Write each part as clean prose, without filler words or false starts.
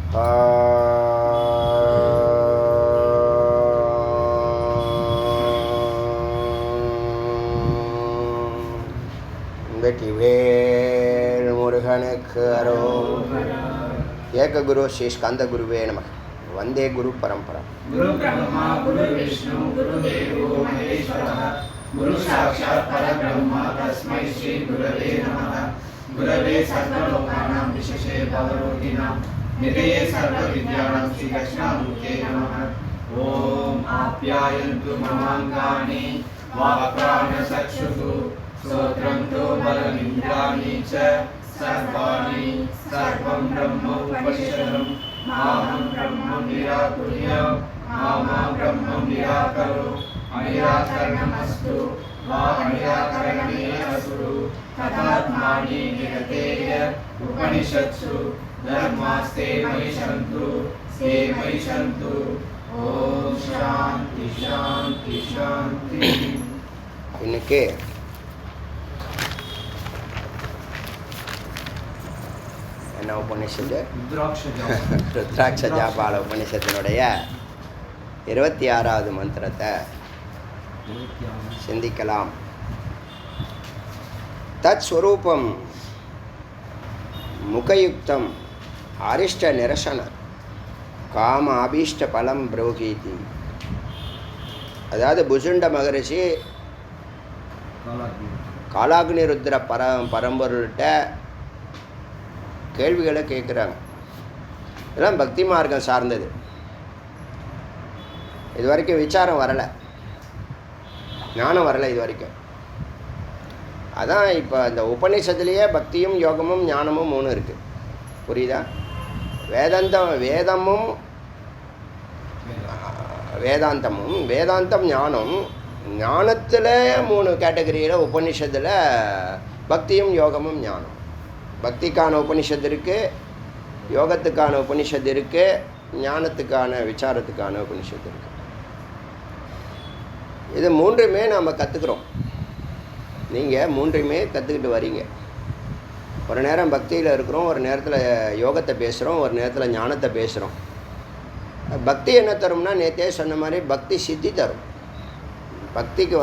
வெற்றிவேல் முருகனுக்கு அரோகரா. ஏக குரு ஸ்ரீ ஸ்கந்த குருவே நமக. வந்தே குரு பரம்பரா. குரு பிரம்மா குரு விஷ்ணு குரு தேவோ மகேஸ்வரः குரு சாட்சாத் பரபிரம்மா தஸ்மை ஸ்ரீ குரவே நமः. குரவே சர்வலோகானாं விசேஷே பவரோகிணாं நிதயே சர்வவித்யானாं ஸ்ரீ தட்சிணாமூர்த்தே நமः. ஓம் ஆப்யாயந்து மமாங்கானி வாக்ப்ராணசக்ஷுः ஸ்ரோத்ரம் தோ பலமிந்திராணி ச சர்வாணி சர்வம் பிரம்ம உபனிஷதம் மாஹம் பிரம்மம் நிராகுர்யாம் மாமா பிரம்மம் நிராகரோ அநிராகரணமஸ்து வா அநிராகரணமே அசுரு ததாத்மானி நிகதேய உபனிஷத்சு தர்மாஸ்தே மயி சந்து. ஓம் சாந்தி சாந்தி சாந்தி. இன்னைக்கு என்ன உபநிஷத்து? ருத்ராட்ச ஜாபால உபநிஷத்தினுடைய 26வது மந்திரத்தை சிந்திக்கலாம். தத் ஸ்வரூபம் முகயுக்தம் அரிஷ்ட நிரசன காம அபீஷ்ட பலம் புரோகீதி. அதாவது புஜுண்ட மகரிஷி காலாக்னி ருத்ர பரம்பொருள்கிட்ட கேள்விகளை கேட்குறாங்க. இதெல்லாம் பக்தி மார்க்கம் சார்ந்தது. இது வரைக்கும் விசாரம் வரலை, ஞானம் வரலை இது வரைக்கும். அதான் இப்போ இந்த உபநிஷத்துலேயே பக்தியும் யோகமும் ஞானமும் 3 இருக்குது. புரியுதா? வேதாந்தம் ஞானம். ஞானத்தில் 3 கேட்டகரியில் உபநிஷத்தில் பக்தியும் யோகமும் ஞானம். பக்திக்கான உபனிஷத்து இருக்குது, யோகத்துக்கான உபனிஷத்து இருக்குது, ஞானத்துக்கான விசாரத்துக்கான உபனிஷத்து இருக்குது. இது 3மே நாம் கற்றுக்குறோம். நீங்கள் 3மே கற்றுக்கிட்டு வரீங்க. ஒரு நேரம் பக்தியில் இருக்கிறோம், ஒரு நேரத்தில் யோகத்தை பேசுகிறோம், ஒரு நேரத்தில் ஞானத்தை பேசுகிறோம். பக்தி என்ன தரும்னா, நேற்றே சொன்ன மாதிரி பக்தி சித்தி தரும். பக்திக்கு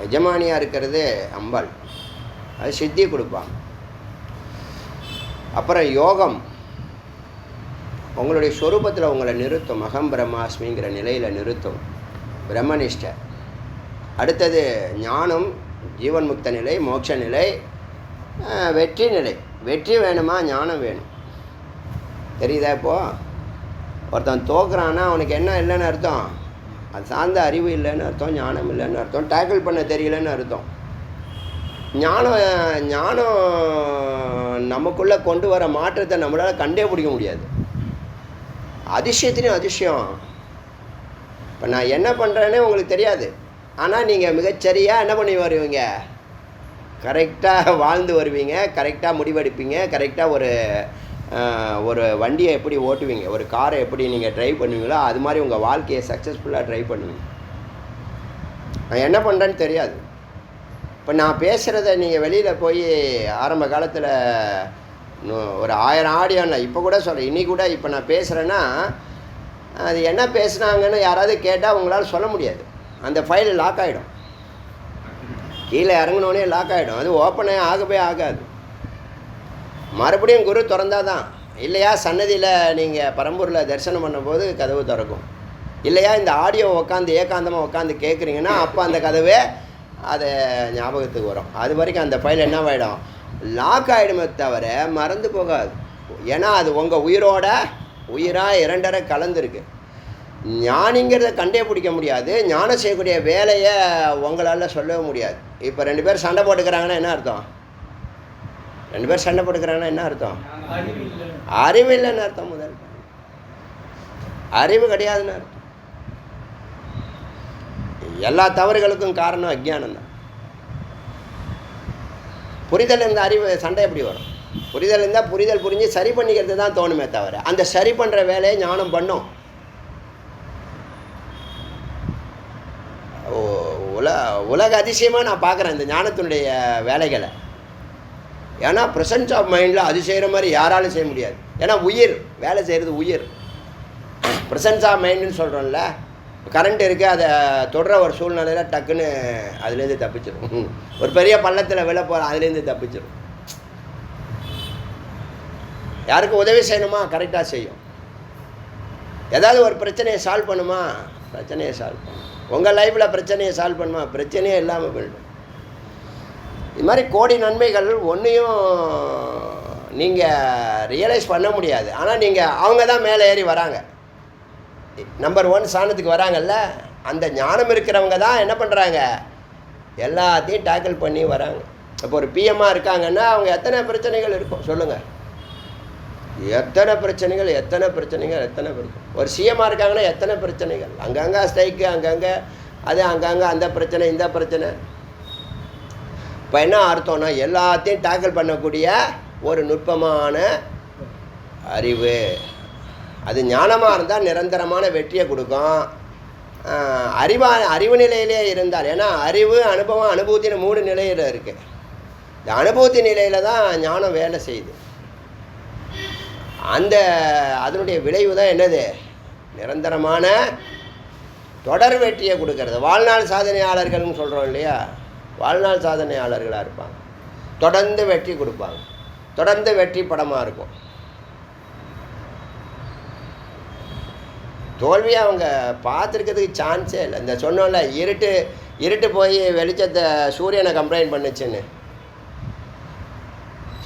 எஜமானியாக இருக்கிறது அம்பாள், அது சித்தி கொடுப்பாங்க. அப்புறம் யோகம் உங்களுடைய ஸ்வரூபத்தில் உங்களை நிறுத்தும். அகம் பிரம்மாஸ்மிங்கிற நிலையில் நிறுத்தும், பிரம்மனிஷ்ட. அடுத்தது ஞானம், ஜீவன் முக்த நிலை, மோட்ச நிலை, வெற்றி நிலை. வெற்றி வேணுமா? ஞானம் வேணும். தெரியுதா? இப்போது ஒருத்தன் தோக்குறான்னா அவனுக்கு என்ன இல்லைன்னு அர்த்தம்? அது சார்ந்த அறிவு இல்லைன்னு அர்த்தம், ஞானம் இல்லைன்னு அர்த்தம், டேக்கிள் பண்ண தெரியலன்னு அர்த்தம். ஞானம் நமக்குள்ளே கொண்டு வர மாற்றத்தை நம்மளால் கண்டே பிடிக்க முடியாது. அதிசயத்திலையும் அதிசயம். இப்போ நான் என்ன பண்ணுறேன்னே உங்களுக்கு தெரியாது. ஆனால் நீங்கள் மிகச்சரியாக என்ன பண்ணி வருவீங்க? கரெக்டாக வாழ்ந்து வருவீங்க, கரெக்டாக முடிவெடுப்பீங்க, கரெக்டாக ஒரு வண்டியை எப்படி ஓட்டுவீங்க, ஒரு காரை எப்படி நீங்கள் ட்ரைவ் பண்ணுவீங்களோ அது மாதிரி உங்கள் வாழ்க்கையை சக்ஸஸ்ஃபுல்லாக ட்ரைவ் பண்ணுவீங்க. நான் என்ன பண்ணுறேன்னு தெரியாது. இப்போ நான் பேசுகிறத நீங்கள் வெளியில் போய் ஆரம்ப காலத்தில் ஒரு 1000 ஆடியோன்னு இப்போ கூட சொல்கிறேன். இன்னி கூட இப்போ நான் பேசுகிறேன்னா அது என்ன பேசுனாங்கன்னு யாராவது கேட்டால் உங்களால் சொல்ல முடியாது. அந்த ஃபைல் லாக் ஆகிடும், கீழே இறங்கினோடனே லாக் ஆகிடும். அது ஓப்பனே ஆகவே ஆகாது. மறுபடியும் குரு திறந்தால் தான். இல்லையா சன்னதியில் நீங்கள் பரம்பூரில் தரிசனம் பண்ணும்போது கதவு திறக்கும். இல்லையா இந்த ஆடியோ உட்காந்து ஏகாந்தமாக உட்காந்து கேட்குறீங்கன்னா அப்போ அந்த கதவே அதை ஞாபகத்துக்கு வரும். அது வரைக்கும் அந்த ஃபைல் என்னவாயிடும்? லாக் ஆகிடுமே தவிர மறந்து போகாது. ஏன்னா அது உங்கள் உயிரோட உயிராக 2 கலந்துருக்கு. ஞானிங்கிறத கண்டே பிடிக்க முடியாது, ஞானம் செய்யக்கூடிய வேலையை உங்களால் சொல்லவே முடியாது. இப்போ 2 பேர் சண்டை போட்டுக்கிறாங்கன்னா என்ன அர்த்தம்? 2 பேர் சண்டை போட்டுக்கிறாங்கன்னா என்ன அர்த்தம்? அறிவு இல்லைன்னு அர்த்தம். முதல் அறிவு கிடையாதுன்னு அர்த்தம். எல்லா தவறுகளுக்கும் காரணம் அஜ்ஞானம் தான். புரிதல் இருந்த அறிவு சண்டை எப்படி வரும்? புரிதல் இருந்தால் புரிதல் புரிஞ்சு சரி பண்ணிக்கிறது தான் தோணுமே தவிர அந்த சரி பண்ணுற வேலையை ஞானம் பண்ணும். உலக அதிசயமாக நான் பார்க்குறேன் இந்த ஞானத்தினுடைய வேலைகளை. ஏன்னா ப்ரெசன்ஸ் ஆஃப் மைண்டில் அது செய்கிற மாதிரி யாராலும் செய்ய முடியாது. ஏன்னா உயிர் வேலை செய்கிறது உயிர். ப்ரெசன்ஸ் ஆஃப் மைண்டுன்னு சொல்கிறோம்ல, கரண்ட் இருக்குது, அதை தொடர ஒரு சூழ்நிலையில் டக்குன்னு அதுலேருந்து தப்பிச்சிடும். ஒரு பெரிய பள்ளத்தில் விழ போகிற அதுலேருந்து தப்பிச்சிடும். யாருக்கும் உதவி செய்யணுமா, கரெக்டாக செய்யும். ஏதாவது ஒரு பிரச்சனையை சால்வ் பண்ணுமா, பிரச்சனையை சால்வ் பண்ணும். உங்கள் லைஃப்பில் பிரச்சனையை சால்வ் பண்ணுமா, பிரச்சனையே இல்லாமல் போயிடும். இது மாதிரி கோடி நன்மைகள் ஒன்றையும் நீங்கள் ரியலைஸ் பண்ண முடியாது. ஆனால் நீங்கள் அவங்க தான் மேலே ஏறி வராங்க, நம்பர் 1 ஸ்தானத்துக்கு வராங்கல்ல. அந்த ஞானம் இருக்கிறவங்க தான் என்ன பண்ணுறாங்க, எல்லாத்தையும் டேக்கிள் பண்ணி வராங்க. இப்போ ஒரு பிஎம்மாக இருக்காங்கன்னா அவங்க எத்தனை பிரச்சனைகள் இருக்கும் சொல்லுங்கள், எத்தனை பிரச்சனைகள். ஒரு சிஎம்மாக இருக்காங்கன்னா எத்தனை பிரச்சனைகள், அங்கங்கே ஸ்ட்ரைக்கு, அங்கங்கே அது, அங்கங்கே அந்த பிரச்சனை, இந்த பிரச்சனை. இப்போ என்ன அர்த்தம்னா எல்லாத்தையும் டேக்கிள் பண்ணக்கூடிய ஒரு நுட்பமான அறிவு. அது ஞானமாக இருந்தால் நிரந்தரமான வெற்றியை கொடுக்கும். அறிவு நிலையிலே இருந்தால், ஏன்னா அறிவு, அனுபவம், அனுபூத்தின்னு 3 நிலையில் இருக்குது. இந்த அனுபூத்தி நிலையில் தான் ஞானம் வேலை செய்யுது. அதனுடைய விளைவு தான் என்னது, நிரந்தரமான தொடர் வெற்றியை கொடுக்கறது. வாழ்நாள் சாதனையாளர்கள்னு சொல்கிறோம் இல்லையா, வாழ்நாள் சாதனையாளர்களாக இருப்பாங்க, தொடர்ந்து வெற்றி கொடுப்பாங்க, தொடர்ந்து வெற்றி படமாக இருக்கும். தோல்வியை அவங்க பார்த்துருக்கிறதுக்கு சான்ஸே இல்லை. இந்த சொன்னோம்ல, இருட்டு போய் வெளிச்சத்தை சூரியனை கம்ப்ளைண்ட் பண்ணுச்சுன்னு.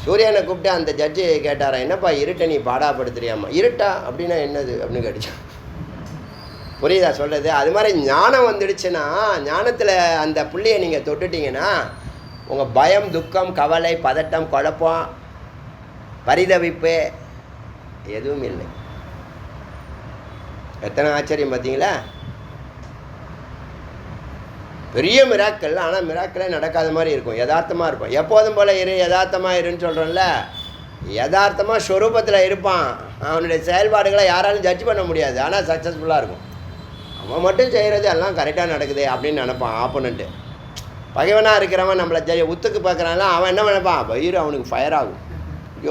சூரியனை கூப்பிட்டு அந்த ஜட்ஜி கேட்டாரா, என்னப்பா இருட்டை நீ பாடாப்படுத்துறியாம்மா. இருட்டா அப்படின்னா என்னது அப்படின்னு கேட்டுச்சான். புரியுதா சொல்கிறது? அது மாதிரி ஞானம் வந்துடுச்சுன்னா, ஞானத்தில் அந்த புள்ளியை நீங்கள் தொட்டுட்டிங்கன்னா உங்கள் பயம், துக்கம், கவலை, பதட்டம், குழப்பம், பரிதவிப்பு எதுவும் இல்லை. எத்தனை ஆச்சரியம் பார்த்தீங்களா? பெரிய மிராக்கள், ஆனால் மிராக்களே நடக்காத மாதிரி இருக்கும், யதார்த்தமாக இருக்கும். எப்போதும் போல் யதார்த்தமாக இருன்னு சொல்கிறோம்ல, யதார்த்தமாக ஸ்வரூபத்தில் இருப்பான். அவனுடைய செயல்பாடுகளை யாராலும் ஜட்ஜ் பண்ண முடியாது, ஆனால் சக்ஸஸ்ஃபுல்லாக இருக்கும். அவன் மட்டும் செய்கிறது எல்லாம் கரெக்டாக நடக்குது அப்படின்னு நினைப்பான். ஆப்போனண்ட்டு பகைவனாக இருக்கிறவன் நம்மளை உத்துக்கு பார்க்குறான்ல, அவன் என்ன நினைப்பான், வயிறு அவனுக்கு ஃபயர் ஆகும்.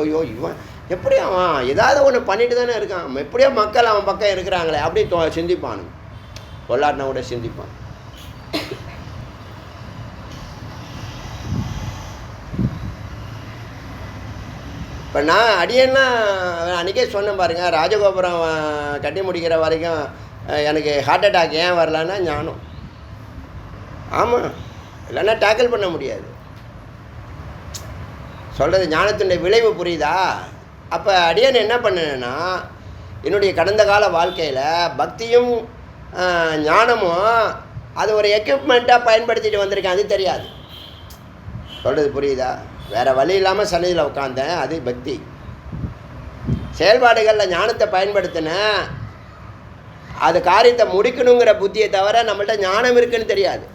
ஐயோ இவன் எப்படி அவன் ஏதாவது ஒன்று பண்ணிட்டு தானே இருக்கான், எப்படியோ மக்கள் அவன் பக்கம் இருக்கிறாங்களே அப்படி சிந்திப்பானுங்க. பொல்லாட்டினா கூட சிந்திப்பான். இப்போ நான் அடியேன்னா அன்றைக்கே சொன்னேன் பாருங்கள், ராஜகோபுரம் கட்டி முடிக்கிற வரைக்கும் எனக்கு ஹார்ட் அட்டாக் ஏன் வரலான்னா ஞானம். ஆமாம், இல்லைன்னா டேக்கிள் பண்ண முடியாது. சொல்கிறது ஞானத்தினுடைய விளைவு புரியுதா? அப்போ அடியேன் என்ன பண்ணேன்னா, என்னுடைய கடந்த கால வாழ்க்கையில் பக்தியும் ஞானமும் அது ஒரு எக்யூப்மெண்ட்டாக பயன்படுத்திட்டு வந்திருக்கேன், அது தெரியாது. சொல்கிறது புரியுதா? வேறு வழி இல்லாமல் சன்னிதியில் உட்காந்தேன், அது பக்தி. செயல்பாடுகளில் ஞானத்தை பயன்படுத்தினேன், அது காரியத்தை முடிக்கணுங்கிற புத்தியை தவிர நம்மள்ட்ட ஞானம் இருக்குன்னு தெரியாது.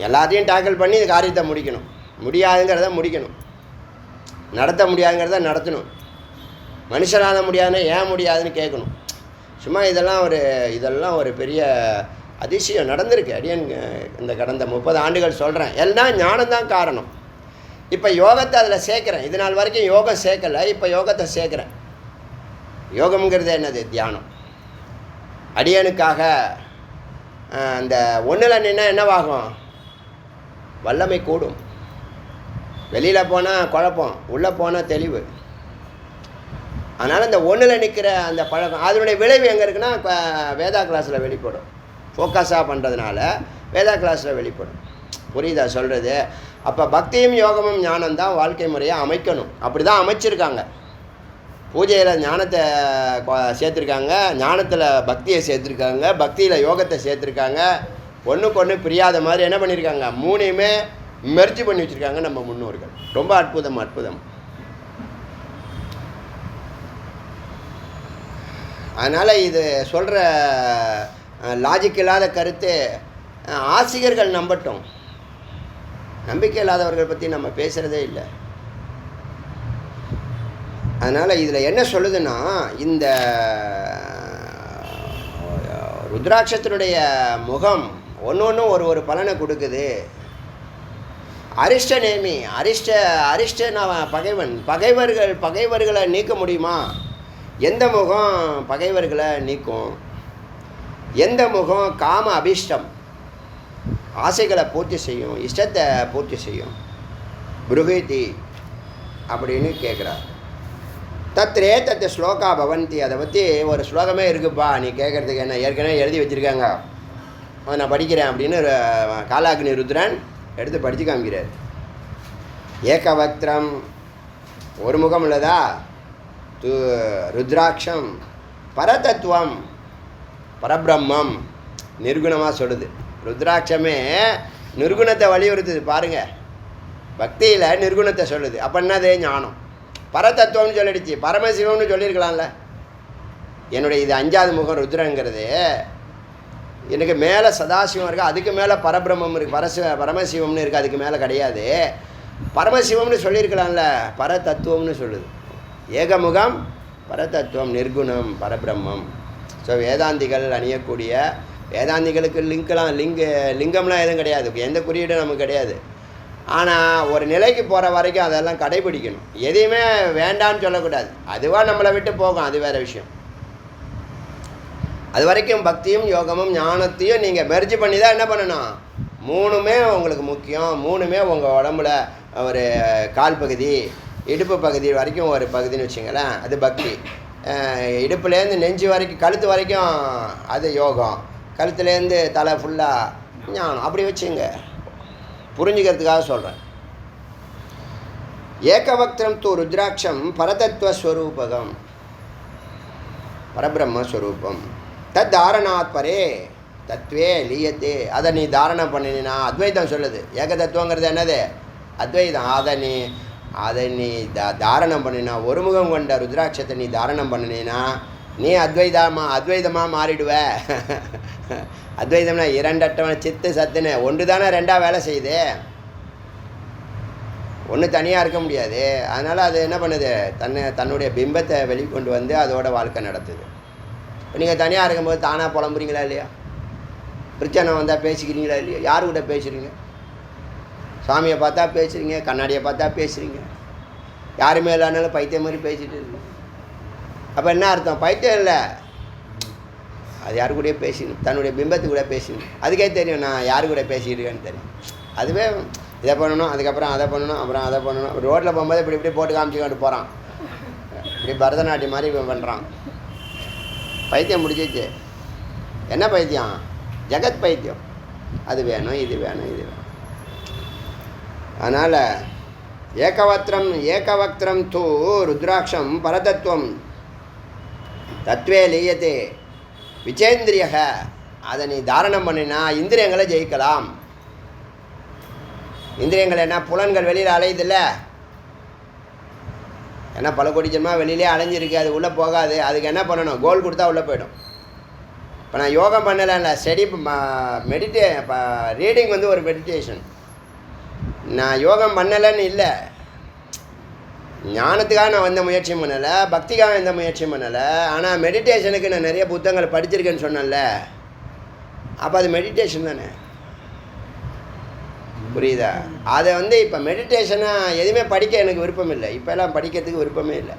எல்லாத்தையும் டேக்கிள் பண்ணி இந்த காரியத்தை முடிக்கணும், முடியாதுங்கிறத முடிக்கணும், நடத்த முடியாதுங்கிறத நடத்தணும், மனுஷனால முடியாதுன்னா ஏன் முடியாதுன்னு கேட்கணும். சும்மா இதெல்லாம் ஒரு பெரிய அதிசயம் நடந்திருக்கு அடியன் இந்த கடந்த 30 ஆண்டுகள் சொல்கிறேன். எல்லாம் ஞானம்தான் காரணம். இப்போ யோகத்தை அதில் சேர்க்குறேன். இது நாள் வரைக்கும் யோகம் சேர்க்கலை, இப்போ யோகத்தை சேர்க்குறேன். யோகம்ங்கிறது என்னது? தியானம். அடியனுக்காக அந்த ஒன்றில் நின்னா என்னவாகும்? வல்லமை கூடும். வெளியில் போனால் குழப்பம், உள்ளே போனால் தெளிவு. அதனால் இந்த ஒன்றில் நிற்கிற அந்த பழக்கம், அதனுடைய விளைவு எங்கே இருக்குன்னா, இப்போ வேதா கிளாஸில் வெளிப்படும். ஃபோக்கஸாக பண்ணுறதுனால வேதா கிளாஸில் வெளிப்படும். புரியுதா சொல்கிறது? அப்போ பக்தியும் யோகமும் ஞானம் தான் வாழ்க்கை முறையை அமைக்கணும். அப்படி தான் அமைச்சிருக்காங்க. பூஜையில் ஞானத்தை சேர்த்துருக்காங்க, ஞானத்தில் பக்தியை சேர்த்துருக்காங்க, பக்தியில் யோகத்தை சேர்த்துருக்காங்க. ஒன்றுக்கு ஒன்று பிரியாத மாதிரி என்ன பண்ணியிருக்காங்க, 3ஐயுமே மெர்ஜ் பண்ணி வச்சுருக்காங்க நம்ம முன்னோர்கள். ரொம்ப அற்புதம். அதனால் இது சொல்கிற லாஜிக் இல்லாத கருத்து ஆசிரியர்கள் நம்பட்டும். நம்பிக்கை இல்லாதவர்கள் பற்றி நம்ம பேசுகிறதே இல்லை. அதனால் இதில் என்ன சொல்லுதுன்னா, இந்த ருத்ராட்சத்தினுடைய முகம் ஒன்று ஒரு பலனை கொடுக்குது. அரிஷ்ட நேமி, அரிஷ்டன் பகைவன். பகைவர்களை நீக்க முடியுமா? எந்த முகம் பகைவர்களை நீக்கும்? எந்த முகம் காம அபிஷ்டம், ஆசைகளை பூர்த்தி செய்யும், இஷ்டத்தை பூர்த்தி செய்யும்? புருகேதி அப்படின்னு கேட்குறார். தத்ரே தத்து ஸ்லோகா பவந்தி. அதை பற்றி ஒரு ஸ்லோகமே இருக்குப்பா, நீ கேட்குறதுக்கு என்ன, ஏற்கனவே எழுதி வச்சுருக்காங்க, அதை நான் படிக்கிறேன் அப்படின்னு காலாக்னி ருத்ரன் எடுத்து படித்து காமிக்கிறார். ஏகவக்திரம், ஒரு முகம் உள்ளதா? ருத்ராட்சம் பரதத்துவம், பரபிரம்மம் நிர்குணமாக சொல்லுது. ருத்ராட்சமே நிர்குணத்தை வலியுறுத்துது பாருங்கள். பக்தியில் நிர்குணத்தை சொல்லுது. அப்போ என்னது? ஞானம். பரதத்துவம்னு சொல்லிடுச்சு, பரமசிவம்னு சொல்லியிருக்கலாம்ல. என்னுடைய இது 5வது முகம் ருத்ரங்கிறது. எனக்கு மேலே சதாசிவம் இருக்குது, அதுக்கு மேலே பரபிரம்மம் இருக்குது, பரமசிவம்னு இருக்குது, அதுக்கு மேலே கிடையாது. பரமசிவம்னு சொல்லியிருக்கலாம்ல, பரதத்துவம்னு சொல்லுது. ஏகமுகம் பரதத்துவம், நிர்குணம் பரபிரம்மம். ஸோ வேதாந்திகள் அணியக்கூடிய, வேதாந்திகளுக்கு லிங்கம்லாம் எதுவும் கிடையாது, எந்த குறியீடும் நமக்கு கிடையாது. ஆனால் ஒரு நிலைக்கு போகிற வரைக்கும் அதெல்லாம் கடைபிடிக்கணும். எதையுமே வேண்டான்னு சொல்லக்கூடாது. அதுவாக நம்மளை விட்டு போகும், அது வேறு விஷயம். அது வரைக்கும் பக்தியும் யோகமும் ஞானத்தையும் நீங்கள் மெர்ஜி பண்ணி தான் என்ன பண்ணணும்? 3மே உங்களுக்கு முக்கியம். 3மே உங்கள் உடம்புல ஒரு கால் பகுதி, இடுப்பு பகுதி வரைக்கும் ஒரு பகுதின்னு வச்சுங்களேன், அது பக்தி. இடுப்புலேருந்து நெஞ்சு வரைக்கும், கழுத்து வரைக்கும் அது யோகம், கழுத்துலேருந்து தலை ஃபுல்லாக ஞானம். அப்படி வச்சுங்க, புரிஞ்சுக்கிறதுக்காக சொல்கிறேன். ஏகவக்திரம் தூ ருத்ராட்சம் பரதத்துவஸ்வரூபகம், பரபிரம்மஸ்வரூபம். தத் தாரணாத் பரே தத்வே லீயத்தே. அதை நீ தாரணம் பண்ணினா, அத்வைதம் சொல்லுது. ஏகதத்துவங்கிறது என்னது? அத்வைதம். அதை நீ தாரணம் பண்ணினா, ஒரு முகம் கொண்ட ருத்ராட்சத்தை நீ தாரணம் பண்ணினா நீ அத்வைதமாக மாறிடுவ. அத்வைதம்னா இரண்டட்டவன சித்து சத்துன்னு ஒன்று தானே ரெண்டாக வேலை செய்யுது, ஒன்று தனியாக இருக்க முடியாது. அதனால் அது என்ன பண்ணுது? தன்னுடைய பிம்பத்தை வெளிக்கொண்டு வந்து அதோட வாழ்க்கை நடத்துது. இப்போ நீங்கள் தனியாக இருக்கும்போது தானாக புலம்புறீங்களா இல்லையா? பிரச்சனை வந்தால் பேசிக்கிறீங்களா இல்லையா? யார் கூட பேசுகிறீங்க? சாமியை பார்த்தா பேசுகிறீங்க, கண்ணாடியை பார்த்தா பேசுகிறீங்க, யாருமே இல்லைனாலும் பைத்தியம் மாதிரி பேசிகிட்டு இருக்கீங்க. அப்போ என்ன அர்த்தம்? பைத்தியம் இல்லை, அது யாரு கூட பேசிக்கணும், தன்னுடைய பிம்பத்து கூட பேசணும். அதுக்கே தெரியும் நான் யாரு கூட பேசிக்கிட்டு இருக்கேன்னு தெரியும். அதுவே இதை பண்ணணும், அதுக்கப்புறம் அதை பண்ணணும், அப்புறம் அதை பண்ணணும். ரோட்டில் போகும்போது இப்படி போட்டு காமிச்சிக்கிட்டு போகிறான், இப்படி பரதநாட்டியம் மாதிரி இவன் பண்ணுறான். பைத்தியம் முடிச்சிச்சு. என்ன பைத்தியம்? ஜெகத் பைத்தியம். அது வேணும், இது வேணும், இது வேணும். அதனால் ஏகவக்திரம் தூ ருத்ராட்சம் பரதத்துவம் தத்வே லீயத்தே விச்சேந்திரியக. அதை நீ தாரணம் பண்ணினா இந்திரியங்களை ஜெயிக்கலாம். இந்திரியங்கள் என்ன? புலன்கள் வெளியில் அலையுதில்ல, ஏன்னா பல கோடி ஜென்மா வெளியிலே அலைஞ்சிருக்கு, அது உள்ளே போகாது. அதுக்கு என்ன பண்ணணும்? கோல் கொடுத்தா உள்ளே போயிடும். இப்போ நான் யோகம் பண்ணலை, ஸ்டடி இப்போ ரீடிங் வந்து ஒரு மெடிடேஷன். நான் யோகம் பண்ணலைன்னு இல்லை, ஞானத்துக்காக நான் எந்த முயற்சியும் பண்ணலை, பக்திக்காக எந்த முயற்சியும் பண்ணலை. ஆனால் மெடிடேஷனுக்கு நான் நிறைய புத்தகங்கள் படிச்சிருக்கேன்னு சொன்னேன்ல, அப்போ அது மெடிடேஷன் தானே, புரியுதா? அதை வந்து இப்போ மெடிடேஷனாக எதுவுமே படிக்க எனக்கு விருப்பம் இல்லை. இப்போல்லாம் படிக்கிறதுக்கு விருப்பமே இல்லை,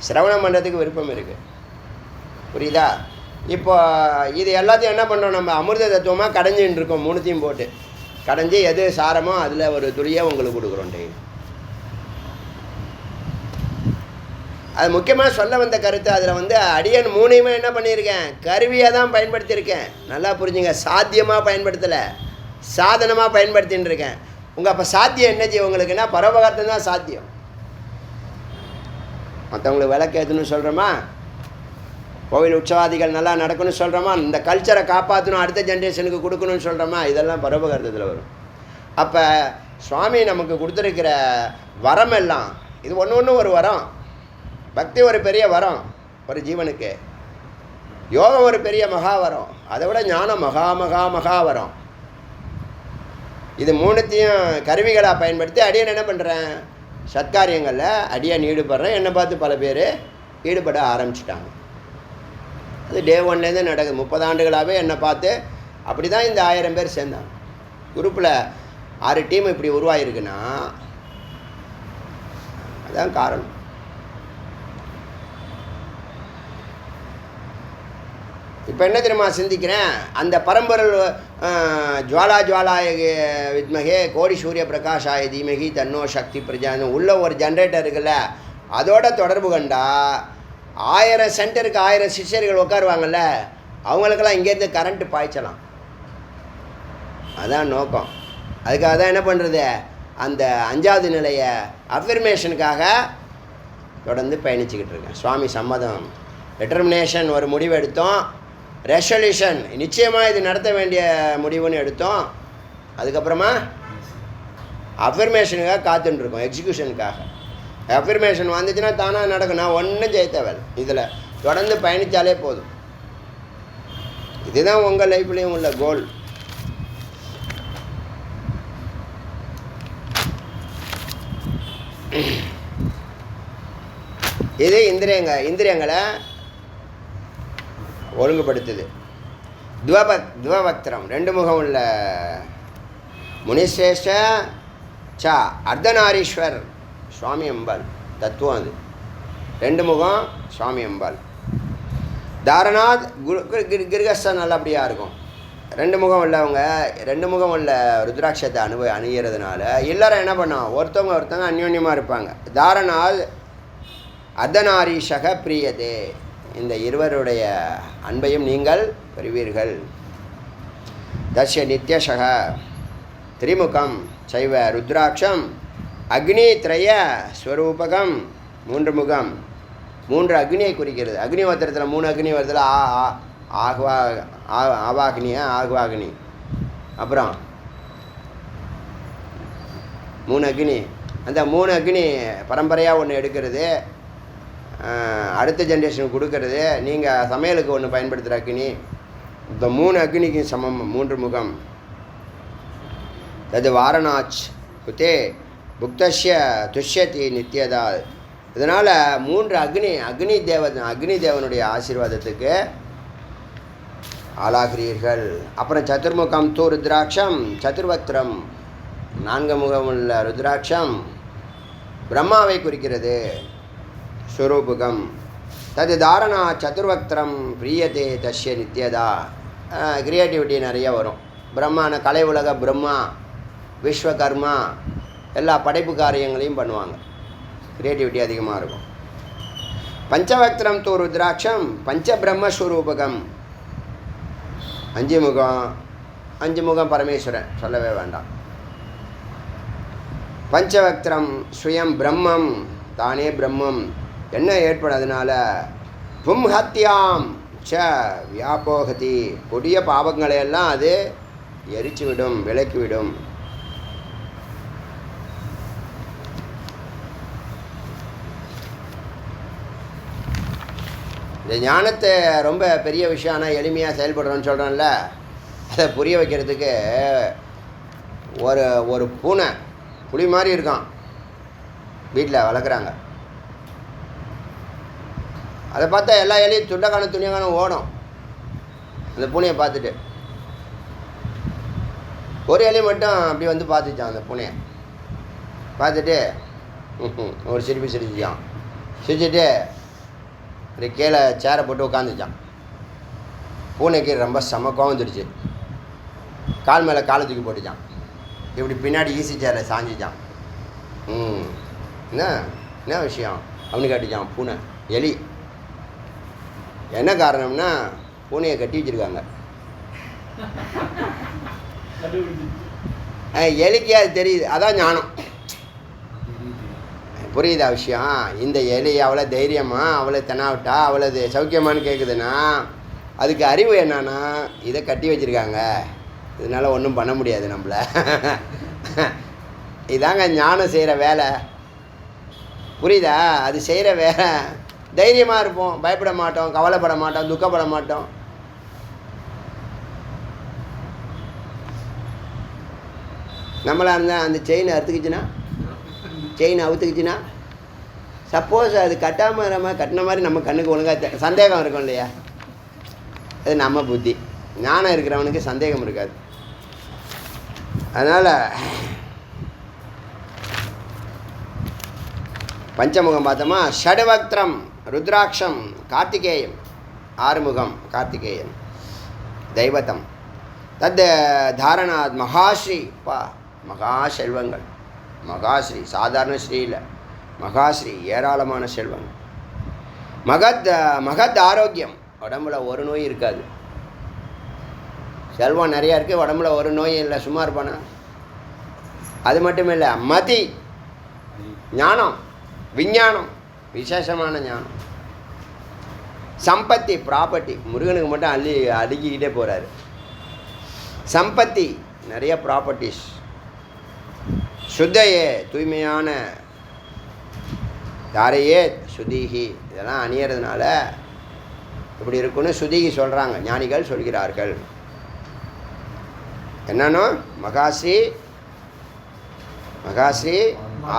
சிரவணம் பண்ணுறதுக்கு விருப்பம் இருக்குது, புரியுதா? இப்போ இது எல்லாத்தையும் என்ன பண்ணுறோம்? நம்ம அமிர்த தத்துவமாக கடைஞ்சின்னு இருக்கோம். 3த்தையும் போட்டு கடைஞ்சி எது சாரமோ அதில் ஒரு துளியாக உங்களுக்கு கொடுக்குறோம் டெய்லி. அது முக்கியமாக சொல்ல வந்த கருத்து. அதில் வந்து அடியன் 3யுமே என்ன பண்ணியிருக்கேன்? கருவியாக தான் பயன்படுத்தியிருக்கேன். நல்லா புரிஞ்சுங்க, சாத்தியமாக பயன்படுத்தலை, சாதனமாக பயன்படுத்தின்னு இருக்கேன். உங்கள் அப்போ சாத்தியம் என்ன செய்யும் உங்களுக்குன்னா? பரோபகாரத்தை தான் சாத்தியம். மற்றவங்களுக்கு விளக்கேற்றணும்னு சொல்கிறோமா, கோவில் உற்சவாதிகள் நல்லா நடக்கணும்னு சொல்கிறோமா, இந்த கல்ச்சரை காப்பாற்றணும், அடுத்த ஜென்ரேஷனுக்கு கொடுக்கணும்னு சொல்கிறோமா, இதெல்லாம் பரோபகாரத்தில் வரும். அப்போ சுவாமி நமக்கு கொடுத்துருக்கிற வரம் எல்லாம் இது ஒன்று ஒரு வரம். பக்தி ஒரு பெரிய வரம் ஒரு ஜீவனுக்கு, யோகம் ஒரு பெரிய மகாவரம், அதை விட ஞானம் மகா வரம். இது 3த்தையும் கருவிகளாக பயன்படுத்தி அடியன் என்ன பண்ணுறேன்? சத்காரியங்களில் அடியன் ஈடுபடுறேன். என்னை பார்த்து பல பேர் ஈடுபட ஆரம்பிச்சிட்டாங்க. அது டே 1லேருந்து நடக்குது. 30 ஆண்டுகளாகவே என்னை பார்த்து அப்படி தான் இந்த 1000 பேர் சேர்ந்தாங்க. குரூப்பில் 6 டீம் இப்படி உருவாகிருக்குன்னா அதான் காரணம். இப்போ என்ன தெரியுமா சிந்திக்கிறேன், அந்த பரம்பொருள் ஜுவாலாய வித்மகே கோடி சூரிய பிரகாஷாய தீமகி தன்னோ சக்தி பிரஜான உள்ள ஒரு ஜென்ரேட்டர் இருக்குல்ல, அதோட தொடர்பு கண்டா 1000 சென்டருக்கு 1000 சிஷ்யர்கள் உட்காருவாங்கல்ல, அவங்களுக்கெல்லாம் இங்கேருந்து கரண்ட்டு பாய்ச்சலாம். அதான் நோக்கம். அதுக்காக தான் என்ன பண்ணுறது, அந்த 5வது நிலையை அஃபர்மேஷனுக்காக தொடர்ந்து பயணிச்சுக்கிட்டு இருக்கேன். சுவாமி சம்மதம், டிட்டர்மினேஷன் ஒரு முடிவு எடுத்தோம், ரெசல்யூஷன் நிச்சயமாக இது நடத்த வேண்டிய முடிவுன்னு எடுத்தோம். அதுக்கப்புறமா அஃபர்மேஷனுக்காக காத்துட்டுருக்கோம், எக்ஸிக்யூஷனுக்காக. அஃபர்மேஷன் வந்துச்சுன்னா தானாக நடக்கும். நான் ஒன்றும் செய்ய தேவையில்லை, இதில் தொடர்ந்து பயணித்தாலே போதும். இதுதான் உங்கள் லைஃப்லேயும் உள்ள கோல். இது இந்திரியங்களை ஒழுங்குபடுத்துது. துவபக்திரம் 2 முகம் உள்ள முனிசேஷ ச அர்த்தநாரீஸ்வர் சுவாமி அம்பாள் தத்துவம். அது 2 முகம் சுவாமி அம்பாள். தாரநாத் கிர்கஸ்தான் நல்லபடியாக இருக்கும். 2 முகம் உள்ளவங்க 2 முகம் உள்ள ருத்ராட்சத்தை அணிகிறதுனால எல்லாரும் என்ன பண்ணோம், ஒருத்தவங்க அந்யோன்யமாக இருப்பாங்க. தாரநாத் அர்த்தநாரீஷக பிரியதே, இந்த இருவருடைய அன்பையும் நீங்கள் பெறுவீர்கள். தஸ்ய நித்யசக திரிமுகம் சைவ ருத்ராட்சம் அக்னித்ரய ஸ்வரூபகம் 3 முகம், 3 அக்னியை குறிக்கிறது. அக்னிஹோத்திரத்தில் 3 அக்னி வருதுல, ஆவாக்னி, அப்புறம் 3 அக்னி. அந்த 3 அக்னி பரம்பரையாக ஒன்று எடுக்கிறது, அடுத்த ஜென்ரேஷனுக்கு கொடுக்கறது. நீங்கள் சமையலுக்கு ஒன்று பயன்படுத்துகிற அக்னி, இந்த 3 அக்னிக்கு சமம் 3 முகம். அது வாரணாச் குத்தே புக்தஷ்ய துஷ்யதி நித்யதா. இதனால் 3 அக்னி தேவனுடைய ஆசீர்வாதத்துக்கு ஆளாகிறீர்கள். அப்புறம் சதுர்முகம் தூ ருத்ராட்சம் சதுர்வக்திரம் 4 முகம் உள்ள ருத்ராட்சம் பிரம்மாவை குறிக்கிறது. ஸ்வரூபகம் தது தாரணா சதுர்வக்திரம் பிரியதே தஸ்ய நித்யதா. கிரியேட்டிவிட்டி நிறைய வரும். பிரம்மான கலை உலக பிரம்மா விஸ்வகர்மா எல்லா படைப்பு காரியங்களையும் பண்ணுவாங்க, கிரியேட்டிவிட்டி அதிகமாக இருக்கும். பஞ்சவக்திரம் தூ ருத்ராட்சம் பஞ்ச பிரம்மஸ்வரூபகம் 5 முகம். 5 முகம் பரமேஸ்வரன் சொல்லவே வேண்டாம். பஞ்சவக்திரம் சுயம் பிரம்மம், தானே பிரம்மம். என்ன ஏற்படுறதுனால பும்ஹத்யாம் ச வியாபோகதி, கொடிய பாவங்களையெல்லாம் அது எரிச்சுவிடும், விலக்கிவிடும். இந்த ஞானத்தை ரொம்ப பெரிய விஷயம், ஆனால் எளிமையாக செயல்படுறோன்னு சொல்கிறோம்ல, அதை புரிய வைக்கிறதுக்கு ஒரு பூனை புலி மாதிரி இருக்கான், வீட்டில் வளர்க்குறாங்க. அதை பார்த்தா எல்லா எலியும் துணியக்கான ஓடும் அந்த பூனையை பார்த்துட்டு. ஒரு எலி மட்டும் அப்படி வந்து பார்த்துச்சான் அந்த பூனையை. பார்த்துட்டு ஒரு சிரிச்சிச்சான். சிரிச்சுட்டு அப்படி கீழே சேரை போட்டு உட்காந்துச்சான். பூனைக்கு ரொம்ப கோவம் வந்துடுச்சு. கால் மேலே காலை தூக்கி போட்டுச்சான். இப்படி பின்னாடி ஈஸி சேரில் சாஞ்சிச்சான். என்ன விஷயம் அப்படின்னு கேட்டுச்சான் பூனை. எலி என்ன காரணம்னா பூனையை கட்டி வச்சுருக்காங்க. எலிக்கு அது தெரியுது, அதான் ஞானம். புரியுதா விஷயம்? இந்த எலி அவ்வளோ தைரியமாக, அவ்வளோ தெனாவிட்டா, அவ்வளோ சௌக்கியமானு கேட்குதுன்னா அதுக்கு அறிவு என்னன்னா இதை கட்டி வச்சுருக்காங்க, இதனால் ஒன்றும் பண்ண முடியாது நம்மளை. இதாங்க ஞானம் செய்கிற வேலை. புரியுதா? அது செய்கிற வேலை. தைரியமாக இருப்போம், பயப்பட மாட்டோம், கவலைப்பட மாட்டோம், துக்கப்பட மாட்டோம். நம்மளாக இருந்தால் அந்த செயின் அறுத்துக்குச்சுன்னா, செயின் அவுத்துக்குச்சுன்னா, சப்போஸ் அது கட்டாமல் கட்டின மாதிரி நம்ம கண்ணுக்கு ஒழுங்காக சந்தேகம் இருக்கும் இல்லையா? அது நம்ம புத்தி. ஞானம் இருக்கிறவனுக்கு சந்தேகம் இருக்காது. அதனால் பஞ்சமுகம் பார்த்தோமா. ஷடுவக்திரம் ருத்ராட்சம் கார்த்திகேயம், ஆறுமுகம் கார்த்திகேயன் தெய்வத்தம். தத் தாரணாத் மகாஸ்ரீ. பா, மகா செல்வங்கள், மகாஸ்ரீ, சாதாரண ஸ்ரீ இல்லை, மகாஸ்ரீ, ஏராளமான செல்வங்கள். மகத் ஆரோக்கியம், உடம்புல ஒரு நோய் இருக்காது. செல்வம் நிறையா இருக்குது, உடம்புல ஒரு நோய் இல்லை, சும்மா இருப்பானா? அது மட்டும் இல்லை, மதி, ஞானம், விஞ்ஞானம், விசேஷமான ஞானம். சம்பத்தி, ப்ராப்பர்ட்டி, முருகனுக்கு மட்டும் அடுக்கிக்கிட்டே போகிறாரு. சம்பத்தி, நிறைய ப்ராப்பர்ட்டிஸ். சுத்தையே, தூய்மையான, தாரையே சுதிகி, இதெல்லாம் அணியறதுனால இப்படி இருக்குன்னு சுதிகி சொல்கிறாங்க, ஞானிகள் சொல்கிறார்கள். என்னன்னா மகாஸ்ரீ, மகாஸ்ரீ,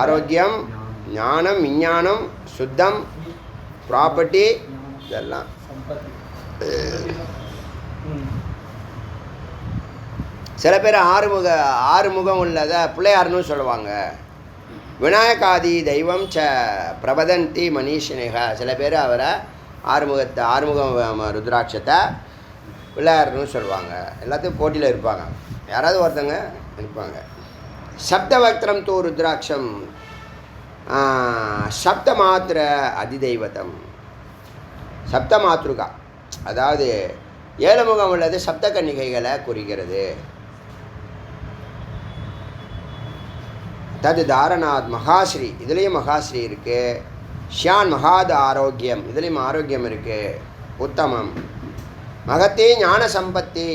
ஆரோக்கியம், ஞானம், விஞ்ஞானம், சுத்தம், ப்ராப்பர்ட்டி, இதெல்லாம். சில பேர் ஆறுமுகம் உள்ளத பிள்ளையார்னு சொல்லுவாங்க. விநாயகாதி தெய்வம் ச பிரபதந்தி மனிஷினேக. சில பேர் அவரை ஆறுமுகம் ருத்ராட்சத்தை பிள்ளையார்னு சொல்லுவாங்க. எல்லாத்தையும் போட்டியில் இருப்பாங்க, யாராவது ஒருத்தங்க இருப்பாங்க. சப்தவக்திரம் தூ ருத்ராட்சம் சப்த மாத்திர அதிதெய்வத்தம். சப்த மாத்ருகா, அதாவது 7 முகம் உள்ளது சப்த கன்னிகைகளை குறிக்கிறது. தது தாரணாத் மகாஸ்ரீ, இதுலேயும் மகாஸ்ரீ இருக்குது. ஷியான் மகாத் ஆரோக்கியம், இதுலேயும் ஆரோக்கியம் இருக்குது. உத்தமம் மகத்தே ஞான சம்பத்தி,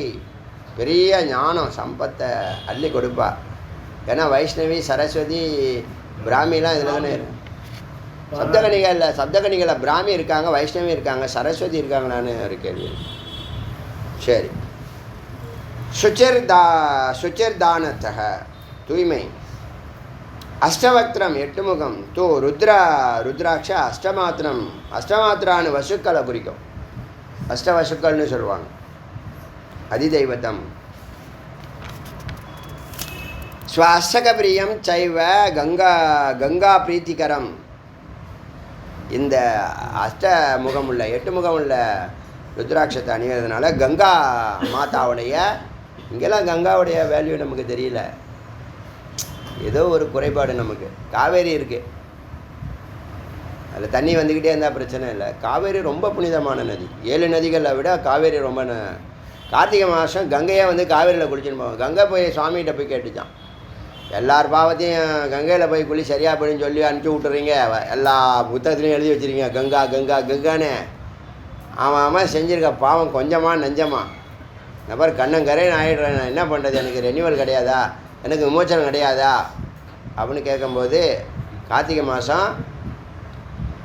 பெரிய ஞானம் சம்பத்தை அள்ளி கொடுப்பா. ஏன்னா வைஷ்ணவி, சரஸ்வதி, பிராமிலாம் இதில் தானே இருக்கு. சப்தகணிகளில் பிராமி இருக்காங்க, வைஷ்ணவி இருக்காங்க, சரஸ்வதி இருக்காங்களான்னு ஒரு கேள்வி. சரி. சுச்சிர்தானத்தக, தூய்மை. அஷ்டவக்திரம் 8 முகம் தூ ருத்ராட்ச அஷ்டமாத்திரம். அஷ்டமாத்திரான்னு வசுக்களை குறிக்கும், அஷ்டவசுக்கள்னு சொல்லுவாங்க. அதிதெய்வத்தம். ஸ்வாசகபிரியம் சைவ கங்கா பிரீத்திகரம். இந்த அஷ்டமுகம் உள்ள 8 முகம் உள்ள ருத்ராட்சத்தை அணிகிறதுனால கங்கா மாதாவுடைய, இங்கெல்லாம் கங்காவுடைய வேல்யூ நமக்கு தெரியல, ஏதோ ஒரு குறைபாடு நமக்கு. காவேரி இருக்குது, அதில் தண்ணி வந்துக்கிட்டே இருந்தால் பிரச்சனை இல்லை. காவேரி ரொம்ப புனிதமான நதி, 7 நதிகளை விட காவேரி ரொம்ப. கார்த்திகை மாதம் கங்கையே வந்து காவேரியில் குளிச்சுன்னு போவோம். கங்கை போய் சுவாமிகிட்ட போய் கேட்டுச்சான், எல்லார் பாவத்தையும் கங்கையில் போய் குளி சரியாக போயின்னு சொல்லி அனுப்பிச்சி விட்டுறீங்க, எல்லா புத்தகத்துலையும் எழுதி வச்சுருங்க கங்கா கங்கா கங்கான்னு. அவன் செஞ்சுருக்க பாவம் கொஞ்சமா நஞ்சமா? நபர் கண்ணங்கரைன்னு ஆகிடுறேன், நான் என்ன பண்ணுறது, எனக்கு ரெனிவல் கிடையாதா, எனக்கு விமோச்சனம் கிடையாதா அப்படின்னு கேட்கும்போது, கார்த்திகை மாதம்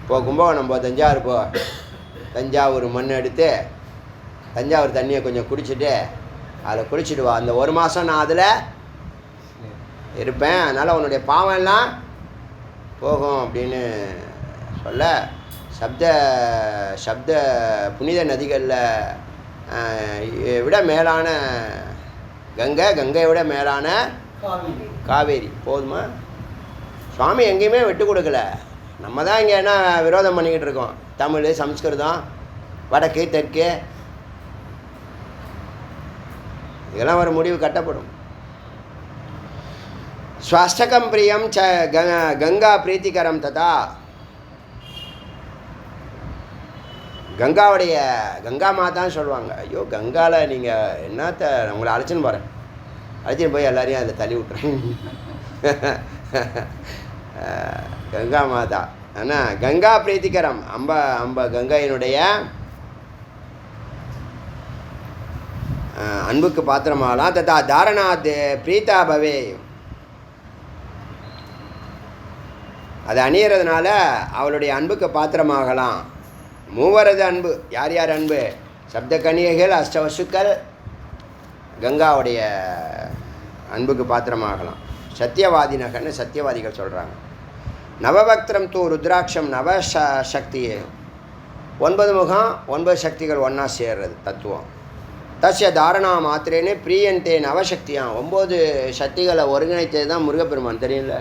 போ, கும்பகோணம் போ, தஞ்சாவூர் போ, தஞ்சாவூர் மண் எடுத்து தஞ்சாவூர் தண்ணியை கொஞ்சம் குடிச்சிட்டு அதில் குளிச்சுட்டு வா, அந்த 1 மாதம் நான் அதில் இருப்பேன், அதனால் உன்னுடைய பாவம் எல்லாம் போகும் அப்படின்னு சொல்ல, சப்த புனித நதிகளில் விட மேலான கங்கையை விட மேலான காவேரி. போதுமா? சுவாமி எங்கேயுமே விட்டு கொடுக்கல, நம்ம தான் இங்கே என்ன விரோதம் பண்ணிக்கிட்டு இருக்கோம். தமிழ், சம்ஸ்கிருதம், வடக்கு, தெற்கு, இதெல்லாம் ஒரு முடிவு கட்டப்படும். ஸ்வாஷ்டகம் பிரியம் ச கங்கா பிரீத்திகரம் ததா. கங்காவுடைய கங்கா மாதான்னு சொல்லுவாங்க. ஐயோ, கங்காவில் நீங்கள் என்னத்த, உங்களை அழைச்சின்னு போகிறேன், அழைச்சின்னு போய் எல்லாரையும் அதில் தள்ளி விட்டுறேன். கங்கா மாதா. ஆனால் கங்கா பிரீத்திகரம், அம்ப கங்கையினுடைய அன்புக்கு பாத்திரமாகலாம். ததா தாரணாத் பிரீதா பவே. அதை அணியறதுனால அவளுடைய அன்புக்கு பாத்திரமாகலாம். மூவரது அன்பு. யார் யார் அன்பு? சப்த கன்னிகைகள், அஷ்டவசுக்கள், கங்காவுடைய அன்புக்கு பாத்திரமாகலாம். சத்தியவாதினகன்னு சத்தியவாதிகள் சொல்கிறாங்க. நவபக்திரம் தூ ருத்ராட்சம் நவ சக்தி. 9 முகம் 9 சக்திகள் ஒன்றா சேர்றது தத்துவம். தஸ்ய தாரணா மாத்திரேன்னு பிரியந்தே நவசக்தியாம். 9 சக்திகளை ஒருங்கிணைத்தது தான் முருகப்பெருமான். தெரியல,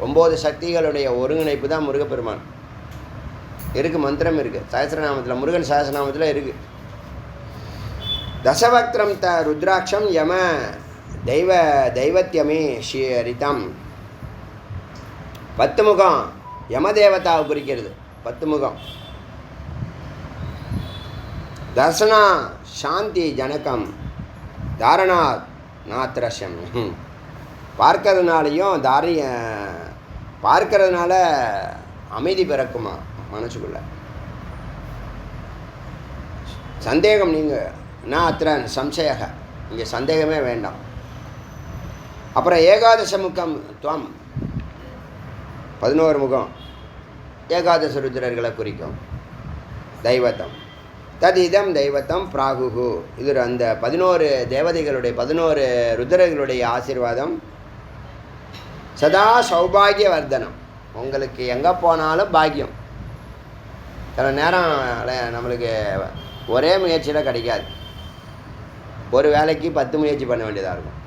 9 சக்திகளுடைய ஒருங்கிணைப்பு தான் முருகப்பெருமான். இருக்குது, மந்திரம் இருக்குது சஹஸ்ரநாமத்தில், முருகன் சஹஸ்ரநாமத்தில் இருக்குது. தசவக்திரம் ருத்ராட்சம் யம தெய்வத்தியமே ஸ்ரீரிதம். 10 முகம் யமதேவதாவை குறிக்கிறது. 10 முகம். தர்சனா சாந்தி ஜனகம் தாரணா நாத்ரஷம். பார்க்கறதுனால அமைதி பிறக்குமா மனசுக்குள்ள. சந்தேகம் நீங்கள் நாத்திரன் சம்சயக, இங்கே சந்தேகமே வேண்டாம். அப்புறம் ஏகாதச முகம் துவம், 11 முகம் ஏகாதச ருத்ரர்களை குறிக்கும். தெய்வத்தம் ததிதம் தெய்வத்தம் பிராகுகு. இது அந்த 11 தேவதைகளுடைய 11 ருத்ரர்களுடைய ஆசீர்வாதம். சதா சௌபாகிய வர்தனம். உங்களுக்கு எங்கே போனாலும் பாக்கியம். சில நேரம் நம்மளுக்கு ஒரே முயற்சியில் கிடைக்காது. ஒரு வேலைக்கு 10 முயற்சி பண்ண வேண்டியதாக இருக்கும்.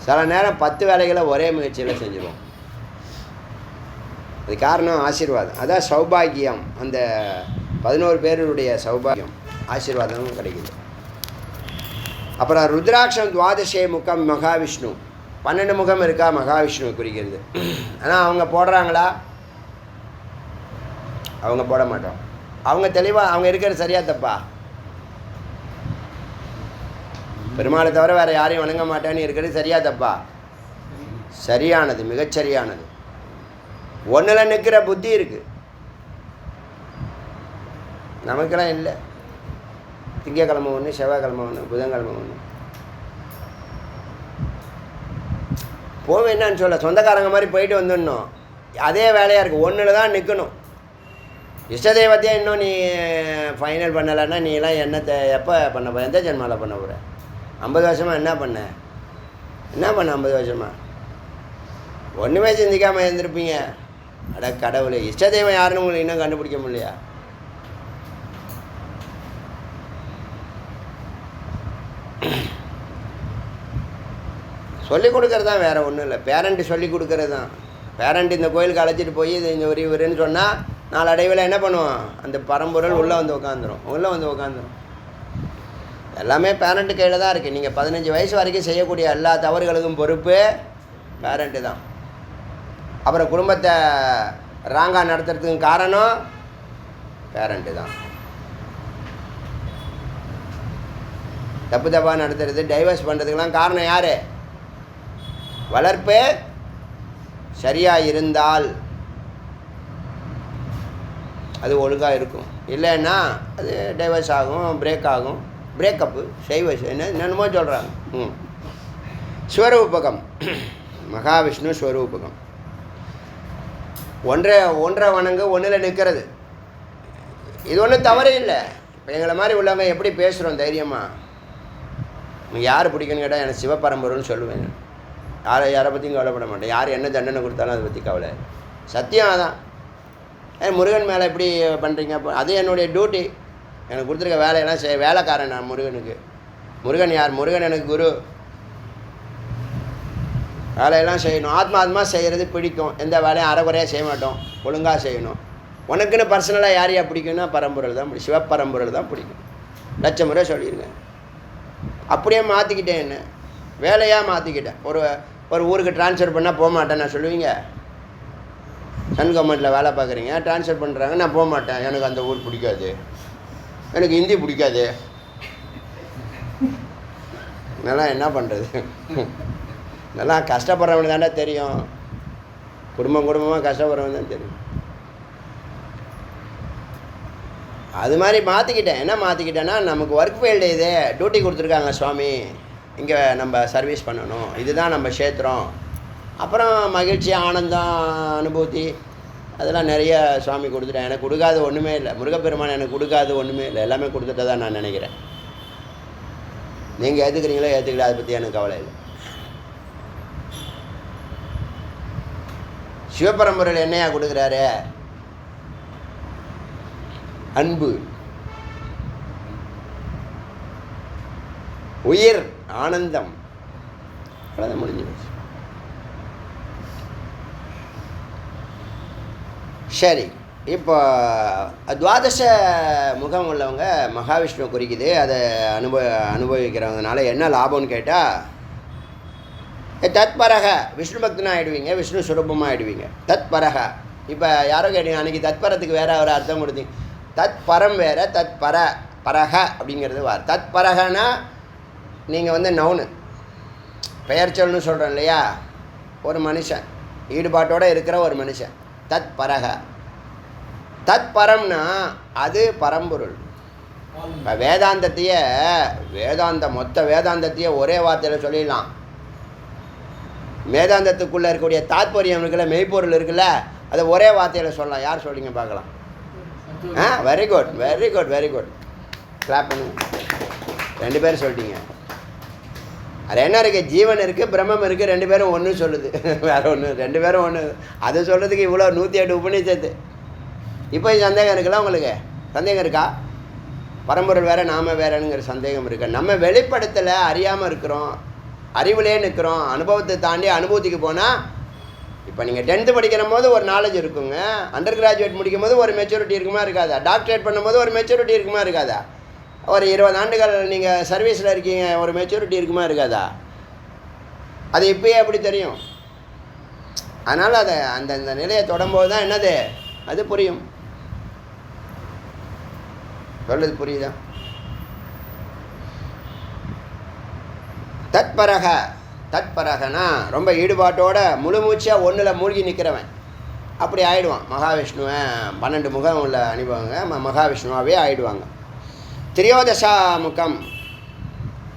சில நேரம் 10 வேலைகளை ஒரே முயற்சியில் செஞ்சுருவோம். அது காரணம் ஆசீர்வாதம். அதான் சௌபாகியம். அந்த 11 பேருடைய சௌபாகியம் ஆசீர்வாதமும் கிடைக்குது. அப்புறம் ருத்ராட்சம் துவாதசே முகம் மகாவிஷ்ணு. 12 முகம் இருக்கா, மகாவிஷ்ணு குறிக்கிறது. ஆனால் அவங்க போடுறாங்களா? அவங்க போட மாட்டோம். அவங்க தெளிவாக அவங்க இருக்கிறது சரியா தப்பா? பெருமாளை தவிர வேறு யாரையும் வணங்க மாட்டேன்னு இருக்கிறது சரியா தப்பா? சரியானது, மிகச்சரியானது. ஒன்றில் நிற்கிற புத்தி இருக்குது, நமக்கெல்லாம் இல்லை. திங்கக்கிழமை ஒன்று, செவ்வாய்க்கிழமை ஒன்று, புதன்கிழமை ஒன்று போவேன். என்னன்னு சொல்ல, சொந்தக்காரங்க மாதிரி போயிட்டு வந்துடணும். அதே வேலையாக இருக்குது. ஒன்றில் தான் நிற்கணும். இஷ்ட தெய்வத்தையே இன்னும் நீ ஃபைனல் பண்ணலைன்னா நீ எல்லாம் என்னத்தை எப்போ பண்ண போகிற? எந்த ஜென்மாவில் பண்ண போகிற? 50 வருஷமாக என்ன பண்ண 50 வருஷமாக ஒன்றுமே சிந்திக்காமல் இருந்திருப்பீங்க. அட கடவுளே, இஷ்ட தெய்வம் யாருன்னு உங்களுக்கு இன்னும் கண்டுபிடிக்க முடியலையா? சொல்லிக் கொடுக்கறது தான், வேறு ஒன்றும் இல்லை. பேரண்ட்டு சொல்லிக் கொடுக்கறது தான். பேரண்ட் இந்த கோயிலுக்கு அழைச்சிட்டு போய் இது இந்த இவருன்னு சொன்னால் நாளடைவில் என்ன பண்ணுவோம்? அந்த பரம்பொருள் உள்ளே வந்து உட்காந்துரும். எல்லாமே பேரண்ட்டு கையில் தான் இருக்குது. நீங்கள் 15 வயசு வரைக்கும் செய்யக்கூடிய எல்லா தவறுகளுக்கும் பொறுப்பு பேரண்ட்டு தான். அப்புறம் குடும்பத்தை ராங்காக நடத்துறதுக்கு காரணம் பேரண்ட்டு தான். தப்பாக நடத்துறது, டைவர்ஸ் பண்ணுறதுக்கெலாம் காரணம் யார்? வளர்ப்பு சரியாக இருந்தால் அது ஒழுங்காக இருக்கும். இல்லைன்னா அது டைவர்ஸ் ஆகும், பிரேக்கப்பு, டைவர்ஸ் என்னென்னமோ சொல்கிறாங்க. ஸ்வரூபகம் மகாவிஷ்ணு ஸ்வரூபகம். ஒன்றை வணங்கு, ஒன்றில் நிற்கிறது. இது ஒன்றும் தவறே இல்லை. இப்போ எங்களை மாதிரி உள்ளவங்க எப்படி பேசுகிறோம் தைரியமாக? நீங்கள் யார் பிடிக்குன்னு கேட்டால் எனக்கு சிவபரம்பொருள்னு சொல்லுவேன். யாரை பற்றியும் கவலைப்பட மாட்டேன். யார் என்ன தண்டனை கொடுத்தாலும் அதை பற்றி கவலை. சத்தியம் அதான். முருகன் மேலே எப்படி பண்ணுறீங்க? அது என்னுடைய டியூட்டி. எனக்கு கொடுத்துருக்க வேலையெல்லாம் வேலைக்காரன் நான் முருகனுக்கு. முருகன் யார்? முருகன் எனக்கு குரு. வேலையெல்லாம் செய்யணும். ஆத்மா செய்கிறது பிடிக்கும். எந்த வேலையும் அரைகுறையாக செய்ய மாட்டோம், ஒழுங்காக செய்யணும். உனக்குன்னு பர்சனலாக யாரையா பிடிக்குன்னா பரம்பொருள் தான் பிடிக்கும், சிவப்பரம்பொருள் தான் பிடிக்கும். 1,00,000 முறை சொல்லிடுங்க. அப்படியே மாற்றிக்கிட்டேன், என்ன வேலையாக மாற்றிக்கிட்டேன். ஒரு ஊருக்கு ட்ரான்ஸ்ஃபர் பண்ணால் போக மாட்டேன் நான் சொல்லுவீங்க? சென்ட்ரல் கவர்மெண்ட்டில் வேலை பார்க்குறீங்க, ட்ரான்ஸ்ஃபர் பண்ணுறாங்க, நான் போக மாட்டேன், எனக்கு அந்த ஊர் பிடிக்காது, எனக்கு ஹிந்தி பிடிக்காது. நல்லா என்ன பண்ணுறது? நல்லா கஷ்டப்படுறவனுக்கு தானே தெரியும். குடும்பமாக கஷ்டப்படுறவன் தான் தெரியும். அது மாதிரி மாற்றிக்கிட்டேன். என்ன மாற்றிக்கிட்டேன்னா, நமக்கு ஒர்க் ஃபீல்டு இது, டியூட்டி கொடுத்துருக்காங்க சுவாமி, இங்கே நம்ம சர்வீஸ் பண்ணணும், இதுதான் நம்ம க்ஷேத்திரம். அப்புறம் மகிழ்ச்சி, ஆனந்தம், அனுபூதி அதெல்லாம் நிறைய சுவாமி கொடுத்துட்டேன். எனக்கு கொடுக்காது ஒன்றுமே இல்லை. முருகப்பெருமான் எனக்கு கொடுக்காது ஒன்றுமே இல்லை. எல்லாமே கொடுத்துட்டு தான் நான் நினைக்கிறேன். நீங்கள் ஏற்றுக்கிறீங்களோ ஏற்றுக்கல, அதை பற்றி எனக்கு கவலை இல்லை. சிவபரம்பரையில் என்னையா கொடுக்குறாரு? அன்பு. உயிர் ஆனந்தம். அவ்வளோதான், முடிஞ்சு போச்சு. சரி, இப்போ துவாதச முகம் உள்ளவங்க மகாவிஷ்ணு குறிக்குது. அதை அனுபவிக்கிறவங்கனால என்ன லாபம்னு கேட்டால், தத்பரக விஷ்ணு பக்தனாக ஆகிடுவீங்க, விஷ்ணு சுரூபமாக ஆகிடுவீங்க. தத்பரக. இப்போ யாரோ கேட்டீங்க, அன்றைக்கி தத்பரத்துக்கு வேறு ஒரு அர்த்தம் கொடுத்தீங்க. தத்பரம் வேறு, தத்பர பரக அப்படிங்கிறது வார். தத்பரகனா நீங்கள் வந்து நவுனு பெயர் சொல்னு சொல்கிறோம் இல்லையா, ஒரு மனுஷன் ஈடுபாட்டோடு இருக்கிற ஒரு மனுஷன் தத்பரக. தத்பரம்னா அது பரம்பொருள். இப்போ மொத்த வேதாந்தத்தையே ஒரே வார்த்தையில் சொல்லிடலாம். வேதாந்தத்துக்குள்ளே இருக்கக்கூடிய தாத்பரியம் இருக்குல்ல, மெய்ப்பொருள் இருக்குல்ல, அதை ஒரே வார்த்தையில் சொல்லலாம். யார் சொல்லிங்க பார்க்கலாம்? Very good, very good, very good. Clap பண்ணுங்க. 2 பேரும் சொல்லிட்டீங்க. அது என்ன இருக்குது? ஜீவன் இருக்குது, பிரம்மம் இருக்குது, 2 பேரும் ஒன்று சொல்லுது. வேறு ஒன்று, 2 பேரும் ஒன்று. அது சொல்கிறதுக்கு இவ்வளோ 108 உபநிஷத்து. இப்போ சந்தேகம் இருக்குல்ல உங்களுக்கு? சந்தேகம் இருக்கா? பரம்பொருள் வேறு நாம வேறனுங்கிற சந்தேகம் இருக்குது. நம்ம வெளிப்படத்தில் அறியாமல் இருக்கிறோம், அறிவுலே நிற்கிறோம். அனுபவத்தை தாண்டி அனுபவத்துக்கு போனால், இப்போ நீங்கள் 10th படிக்கிற போது ஒரு நாலேஜ் இருக்குங்க, அண்டர் கிராஜுவேட் முடிக்கும் போது ஒரு மெச்சூரிட்டி இருக்குமா இருக்காதா, டாக்டரேட் பண்ணும்போது ஒரு மெச்சூரிட்டி இருக்குமா இருக்காதா, ஒரு 20 ஆண்டுகள் நீங்கள் சர்வீஸில் இருக்கீங்க, ஒரு மெச்சூரிட்டி இருக்குமா இருக்காதா? அது இப்போயே எப்படி தெரியும்? அதனால் அதை அந்த நிலையை தொடரும்போது தான் என்னது அது புரியும். சொல்லுது புரியுதா? தத்பரக. தத்பரகனா ரொம்ப ஈடுபாட்டோட முழு மூச்சியாக ஒன்றில் மூழ்கி நிற்கிறவன், அப்படி ஆயிடுவான். மகாவிஷ்ணுவை 12 முகம் உள்ள அனுபவங்க மகாவிஷ்ணுவாகவே ஆயிடுவாங்க. திரியோதசா முகம்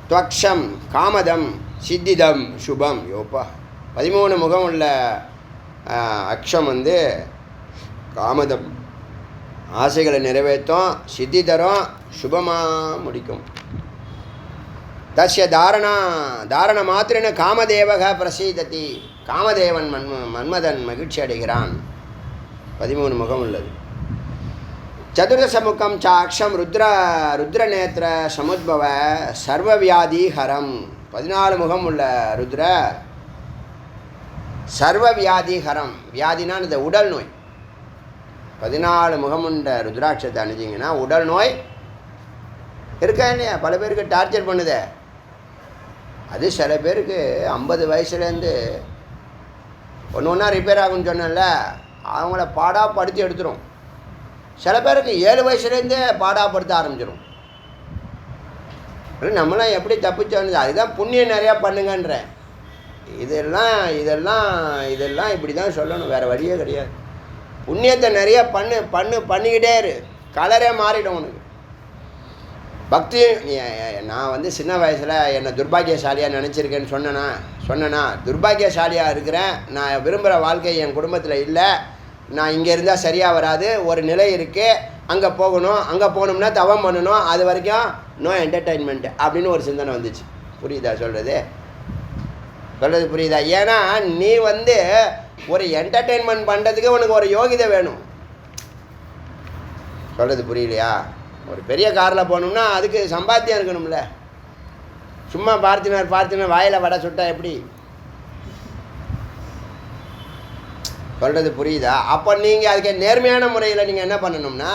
துவக்ஷம் காமதம் சித்திதம் சுபம். யோப்பா, 13 முகம் உள்ள அக்ஷம் வந்து காமதம் ஆசைகளை நிறைவேற்றும், சித்தி தரும், சுபமாக முடிக்கும். தஸ்ய தாரண மாத்திரன காமதேவக பிரசீததி. காமதேவன் மன்மதன் மகிழ்ச்சி அடைகிறான். 13 முகம் உள்ளது. சதுர்தச முகம் சாக்ஷம் ருத்ரநேத்திர சமுத்பவ சர்வவியாதி ஹரம். 14 முகம் உள்ள ருத்ர சர்வவியாதி ஹரம். வியாதினா இந்த உடல் நோய். 14 முகம் உண்ட ருத்ராட்சத்தை அணிஞ்சிங்கன்னா உடல் நோய் இருக்கா இல்லையா? பல பேருக்கு டார்ச்சர் பண்ணுதே. அது சில பேருக்கு 50 வயசுலேருந்து ஒன்று ஒன்றா ரிப்பேர் ஆகும்னு சொன்னேன்ல, அவங்கள பாடாப்படுத்தி எடுத்துரும். சில பேருக்கு 7 வயசுலேருந்தே பாடாப்படுத்த ஆரம்பிச்சிடும். நம்மளாம் எப்படி தப்பிச்சோன்னு அதுதான் புண்ணியம் நிறையா பண்ணுங்கன்றேன். இதெல்லாம் இப்படி தான் சொல்லணும், வேறு வழியே கிடையாது. புண்ணியத்தை நிறையா பண்ணிக்கிட்டே இரு, கலரே மாறிடும் உனக்கு. பக்தி. நான் வந்து சின்ன வயசில் என்னை துர்பாகியசாலியாக நினச்சிருக்கேன்னு சொன்னேன்னா துர்பாகியசாலியாக இருக்கிறேன். நான் விரும்புகிற வாழ்க்கை என் குடும்பத்தில் இல்லை. நான் இங்கே இருந்தால் சரியாக வராது, ஒரு நிலை இருக்குது, அங்கே போகணும்னா தவம் பண்ணணும், அது வரைக்கும் நோ என்டர்டெயின்மெண்ட் அப்படின்னு ஒரு சிந்தனை வந்துச்சு. புரியுதா சொல்கிறது புரியுதா? ஏன்னா நீ வந்து ஒரு என்டர்டெயின்மெண்ட் பண்ணுறதுக்கு உனக்கு ஒரு யோகிதை வேணும். சொல்கிறது புரியலையா? ஒரு பெரிய காரில் போகணும்னா அதுக்கு சம்பாத்தியம் இருக்கணும்ல. சும்மா பார்த்தினர் வாயில் வடை சுட்டா எப்படி? சொல்கிறது புரியுதா? அப்போ நீங்கள் அதுக்கு நேர்மையான முறையில் நீங்கள் என்ன பண்ணணும்னா,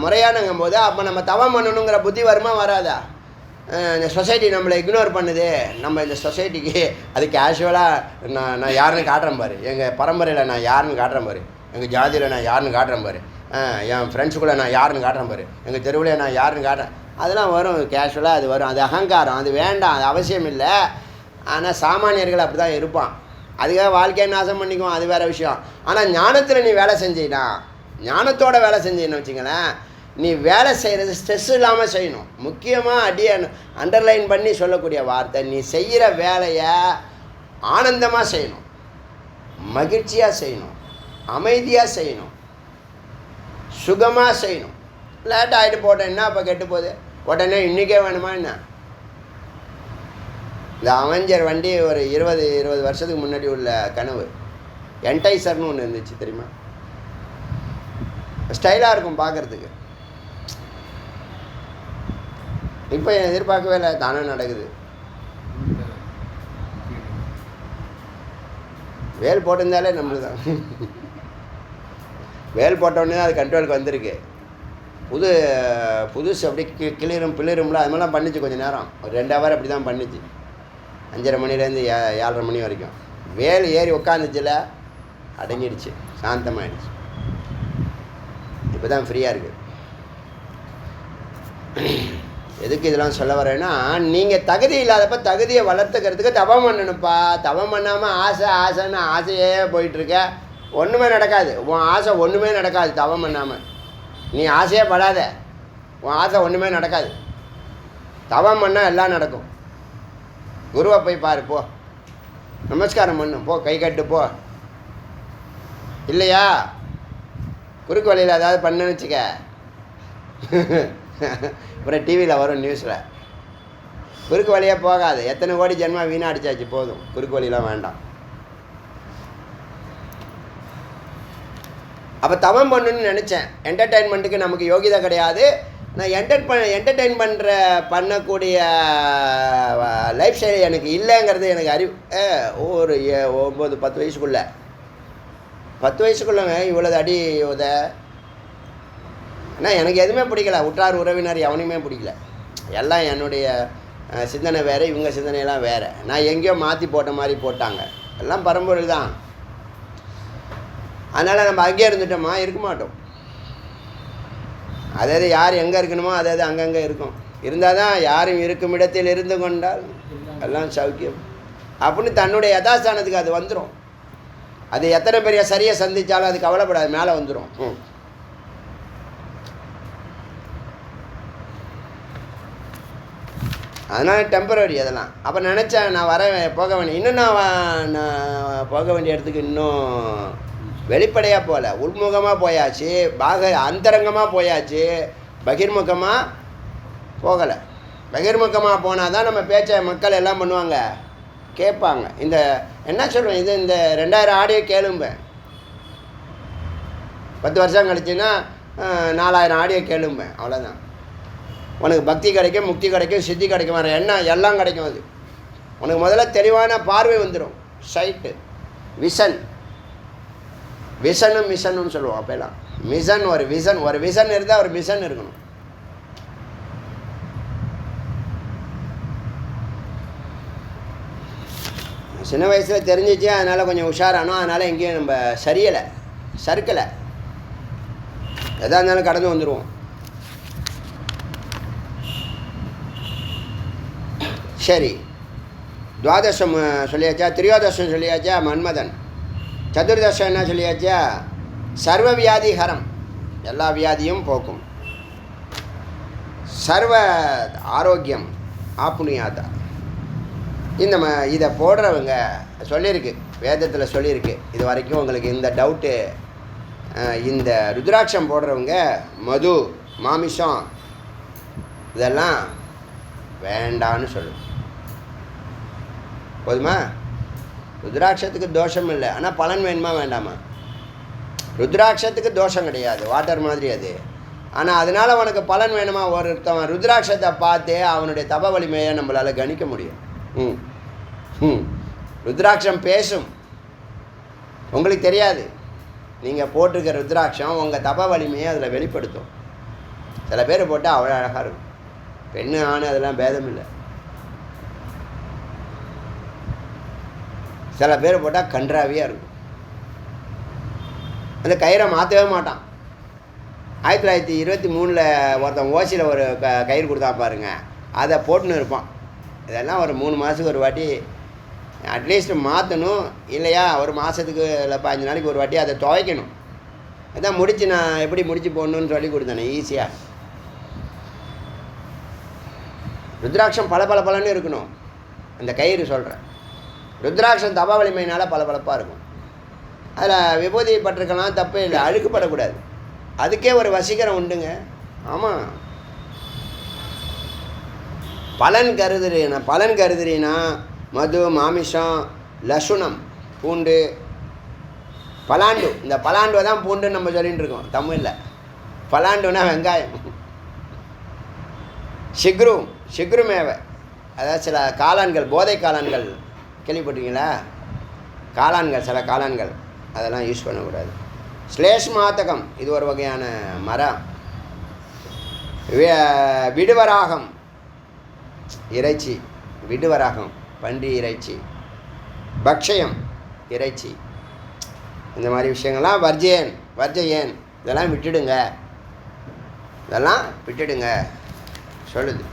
முறையானங்கும் போது அப்போ நம்ம தவம் பண்ணணுங்கிற புத்தி வருமா வராதா? இந்த சொசைட்டி நம்மளை இக்னோர் பண்ணுது. நம்ம இந்த சொசைட்டிக்கு அது கேஷுவலாக நான் யாருன்னு காட்டுறேன் பாரு, எங்கள் பரம்பரையில் நான் யாருன்னு காட்டுறேன் பாரு, எங்கள் ஜாதியில் நான் யாருன்னு காட்டுறேன் பாரு, என் ஃப்ரெண்ட்ஸுக்குள்ளே நான் யாருன்னு காட்டுறேன் பாரு, எங்கள் தெருவில் நான் யாருன்னு காட்டுறேன். அதெல்லாம் வரும், கேஷுவலாக அது வரும். அது அகங்காரம், அது வேண்டாம், அது அவசியம் இல்லை. ஆனால் சாமானியர்கள் அப்படி தான் இருப்பான். அதுக்காக வாழ்க்கையை நாசம் பண்ணிக்குவோம், அது வேறு விஷயம். ஆனால் ஞானத்தில் நீ வேலை செஞ்சினா, ஞானத்தோட வேலை செஞ்சீன்னு வச்சுங்களேன், நீ வேலை செய்கிறது ஸ்ட்ரெஸ் இல்லாமல் செய்யணும். முக்கியமாக அண்டர்லைன் பண்ணி சொல்லக்கூடிய வார்த்தை, நீ செய்கிற வேலையை ஆனந்தமாக செய்யணும், மகிழ்ச்சியாக செய்யணும், அமைதியாக செய்யணும், சுகமாக செய்யணும். லேட் ஆகிட்டு போட்டேன், என்ன இப்போ கெட்டு போகுது, உடனே இன்றைக்கே வேணுமா என்ன? இந்த அவெஞ்சர் வண்டி ஒரு 20 வருஷத்துக்கு முன்னாடி உள்ள கனவு. என்டைசர்னு ஒன்று இருந்துச்சு தெரியுமா? ஸ்டைலாக இருக்கும் பார்க்குறதுக்கு. இப்போ எதிர்பார்க்கவே இல்லை, தானே நடக்குது. வேல் போட்டிருந்தாலே நம்மளுக்கு தான். வேல் போட்டோடனே தான் அது கண்ட்ரோலுக்கு வந்திருக்கு. புதுசு அப்படி கிளிரும் பிளிரும்ல அது மாதிரிலாம் பண்ணிச்சு கொஞ்சம் நேரம். ஒரு 2 ஹவர் அப்படி தான் பண்ணிச்சு. 5:30 மணிலேருந்து 7:30 மணி வரைக்கும். வேல் ஏறி உட்காந்துச்சுல, அடங்கிடுச்சு, சாந்தமாகிடுச்சு. இப்போ தான் ஃப்ரீயாக இருக்குது. எதுக்கு இதெல்லாம் சொல்ல வரேன்னா, நீங்கள் தகுதி இல்லாதப்ப தகுதியை வளர்த்துக்கிறதுக்கு தவம் பண்ணணுப்பா. தவம் பண்ணாமல் ஆசைன்னு ஆசையே போயிட்டுருக்க, ஒன்றுமே நடக்காது. உன் ஆசை ஒன்றுமே நடக்காது தவம் பண்ணாமல். நீ ஆசையே படாத, உன் ஆசை ஒன்றுமே நடக்காது. தவம் பண்ணால் எல்லாம் நடக்கும். குருவை போய் பாரு, போ நமஸ்காரம் பண்ணு, போ கை கட்டு, போ. இல்லையா குறுக்கு வழியில் ஏதாவது பண்ணுன்னு வச்சுக்க, அப்புறம் டிவியில் வரும் நியூஸில். குறுக்கு வழியாக போகாது. எத்தனை கோடி ஜென்மா வீணாக அடிச்சாச்சு, போதும். குறுக்கு வழியெலாம் வேண்டாம். அப்போ தவம் பண்ணணுன்னு நினச்சேன். என்டர்டெயின்மெண்ட்டுக்கு நமக்கு யோகிதை கிடையாது. நான் என்டர்டெயின் பண்ணக்கூடிய லைஃப் ஸ்டைல் எனக்கு இல்லைங்கிறது எனக்கு அறிவு. ஒரு 9-10 வயசுக்குள்ளே 10 வயசுக்குள்ளேங்க இவ்வளோ அடி உத. ஆனால் எனக்கு எதுவுமே பிடிக்கல. உற்றார் உறவினர் எவனையுமே பிடிக்கல. எல்லாம் என்னுடைய சிந்தனை வேறு, இவங்க சிந்தனையெல்லாம் வேறு. நான் எங்கேயோ மாற்றி போட்ட மாதிரி போட்டாங்க. எல்லாம் பரம்பொருள் தான். அதனால் நம்ம அங்கேயே இருந்துட்டோமா, இருக்க மாட்டோம். அதாவது யார் எங்கே இருக்கணுமோ அதாவது அங்கங்கே இருக்கும். இருந்தால் தான் யாரும் இருக்கும் இடத்தில் இருந்து கொண்டால் எல்லாம் சௌக்கியம் அப்படின்னு தன்னுடைய யதாஸ்தானத்துக்கு அது வந்துடும். அது எத்தனை பெரிய சரியை சந்தித்தாலும் அது கவலைப்படாது, மேலே வந்துடும். அதனால் டெம்பரரி அதெல்லாம். அப்போ நினச்சேன் நான் போக வேண்டிய இன்னும் நான் போக வேண்டிய இடத்துக்கு இன்னும் வெளிப்படையாக போகல, உள்முகமாக போயாச்சு, அந்தரங்கமாக போயாச்சு, பகிர்முகமாக போகலை. பகிர்முகமாக போனால் தான் நம்ம பேச்சை மக்கள் எல்லாம் பண்ணுவாங்க, கேட்பாங்க. இந்த என்ன சொல்லுவேன், இது இந்த 2000 ஆடியோ கேளும்பேன். 10 வருஷம் கழிச்சுன்னா 4000 ஆடியோ கேளும்பேன். அவ்வளோதான். உனக்கு பக்தி கிடைக்கும், முக்தி கிடைக்கும், சித்தி கிடைக்கும், வர என்ன எல்லாம் கிடைக்கும். அது உனக்கு முதல்ல தெளிவான பார்வை வந்துடும். சைட்டு விஷன், விஷனும் மிஷனும் சொல்லுவோம். அப்போலாம் மிஷன், ஒரு விஷன் இருந்தால் ஒரு மிஷன் இருக்கணும். சின்ன வயசில் தெரிஞ்சிச்சு, அதனால் கொஞ்சம் உஷாரானோம். அதனால் எங்கேயும் நம்ம சறுக்கலை. எதாக இருந்தாலும் கடந்து வந்துடுவோம். சரி, துவாதசம் சொல்லியாச்சா, திரியோதசம் சொல்லியாச்சா, மன்மதன். சதுர்தசம் என்ன சொல்லியாச்சா, சர்வ வியாதிஹரம், எல்லா வியாதியும் போக்கும். சர்வ ஆரோக்கியம் ஆப்புனியாதா. இதை போடுறவங்க சொல்லியிருக்கு, வேதத்தில் சொல்லியிருக்கு. இது வரைக்கும் உங்களுக்கு இந்த டவுட்டு, இந்த ருத்ராட்சம் போடுறவங்க மது, மாமிசம் இதெல்லாம் வேண்டான்னு சொல்லும். போதுமா? ருத்ராட்சத்துக்கு தோஷம் இல்லை, ஆனால் பலன் வேணுமா வேண்டாமா? ருத்ராட்சத்துக்கு தோஷம் கிடையாது, வாட்டர் மாதிரி அது. ஆனால் அதனால் உனக்கு பலன் வேணுமா? ஒருத்தவன் ருத்ராட்சத்தை பார்த்து அவனுடைய தப வலிமையை நம்மளால் கணிக்க முடியும். ருத்ராட்சம் பேசும், உங்களுக்கு தெரியாது. நீங்கள் போட்டிருக்க ருத்ராட்சம் உங்கள் தப வலிமையை அதில் வெளிப்படுத்தும். சில பேர் போட்டால் அவ்வளோ அழகாக இருக்கும். பெண்ணு ஆணு அதெல்லாம் பேதம் இல்லை. சில பேர் போட்டால் கன்றாவியாக இருக்கும். அந்த கயிறை மாற்றவே மாட்டான். 1923 ஒருத்தன் ஓசியில் ஒரு கயிறு கொடுத்தா பாருங்க, அதை போட்டுன்னு இருப்பான். இதெல்லாம் ஒரு 3 மாதத்துக்கு ஒரு வாட்டி அட்லீஸ்ட் மாற்றணும். இல்லையா ஒரு மாதத்துக்கு இல்லை 15 நாளைக்கு ஒரு வாட்டி அதை துவைக்கணும். அதான் முடித்து நான் எப்படி முடித்து போடணுன்னு சொல்லி கொடுத்தேனே ஈஸியாக. ருத்ராட்சம் பளபளன்னு இருக்கணும். அந்த கயிறு சொல்கிறேன். ருத்ராட்சம் தப வலிமையினால் பளபளப்பாக இருக்கும். அதில் விபூதி பட்டிருக்கலாம், தப்பே இல்லை. அழுக்குப்படக்கூடாது. அதுக்கே ஒரு வசீகரம் உண்டுங்க. ஆமாம், பலன் கருதுறீனா மது, மாமிசம், லசுனம், பூண்டு, பலாண்டு. இந்த பலாண்டுவை தான் பூண்டுன்னு நம்ம சொல்லிகிட்டு இருக்கோம் தமிழில். பலாண்டுனா வெங்காயம். சிக்ருமேவ, அதாவது சில காளான்கள், போதை காளான்கள் கேள்விப்பட்டீங்களா? காளான்கள், சில காளான்கள் அதெல்லாம் யூஸ் பண்ணக்கூடாது. ஸ்லேஷ்மாத்தகம், இது ஒரு வகையான மரம். விடுவராகம் இறைச்சி, விடுவராகம் பன்றி இறைச்சி. பக்ஷயம் இறைச்சி. இந்த மாதிரி விஷயங்கள்லாம் வர்ஜயன் இதெல்லாம் விட்டுடுங்க, இதெல்லாம் விட்டுடுங்க சொல்லுது.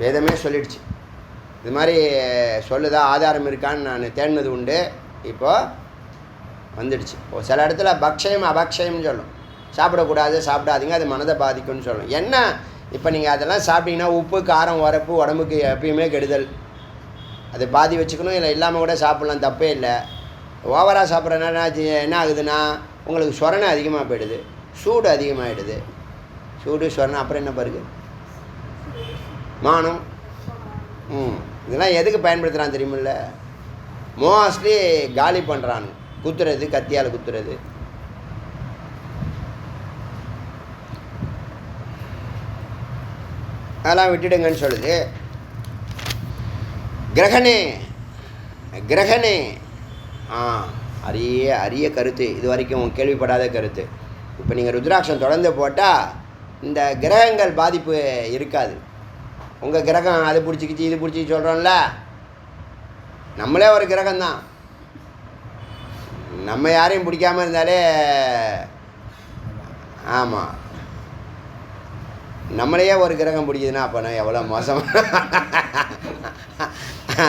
வேதமே சொல்லிடுச்சு. இது மாதிரி சொல்லுதா, ஆதாரம் இருக்கான்னு நான் தேடினது உண்டு. இப்போது வந்துடுச்சு. சில இடத்துல பக்ஷயம் அபக்ஷயம்னு சொல்லும். சாப்பிடக்கூடாது, சாப்பிடாதீங்க, அது மனதை பாதிக்கும்னு சொல்லும். என்ன இப்போ நீங்கள் அதெல்லாம் சாப்பிட்டீங்கன்னா உப்பு காரம் உரப்பு உடம்புக்கு எப்பயுமே கெடுதல். அது பாதி வச்சுக்கணும், இல்லை இல்லாமல் கூட சாப்பிட்லாம், தப்பே இல்லை. ஓவராக சாப்பிட்றதுனால என்ன ஆகுதுன்னா உங்களுக்கு சொரணை அதிகமாக போயிடுது, சூடு அதிகமாகிடுது. சூடு சொரணை, அப்புறம் என்ன பாருங்க மானம். இதெல்லாம் எதுக்கு பயன்படுத்துகிறான் தெரியுமில்ல? மோஸ்ட்லி காலி பண்ணுறான், குத்துறது, கத்தியால் குத்துறது. அதெல்லாம் விட்டுடுங்கன்னு சொல்லுது. கிரகணே அரிய கருத்து, இது வரைக்கும் கேள்விப்படாத கருத்து. இப்போ நீங்கள் ருத்ராட்சம் தொடர்ந்து போட்டால் இந்த கிரகங்கள் பாதிப்பு இருக்காது. உங்கள் கிரகம் அது பிடிச்சிக்கிச்சு இது பிடிச்சி சொல்கிறோம்ல, நம்மளே ஒரு கிரகம்தான். நம்ம யாரையும் பிடிக்காமல் இருந்தாலே, ஆமாம், நம்மளையே ஒரு கிரகம் பிடிக்குதுன்னா அப்போ நான் எவ்வளோ மோசம்.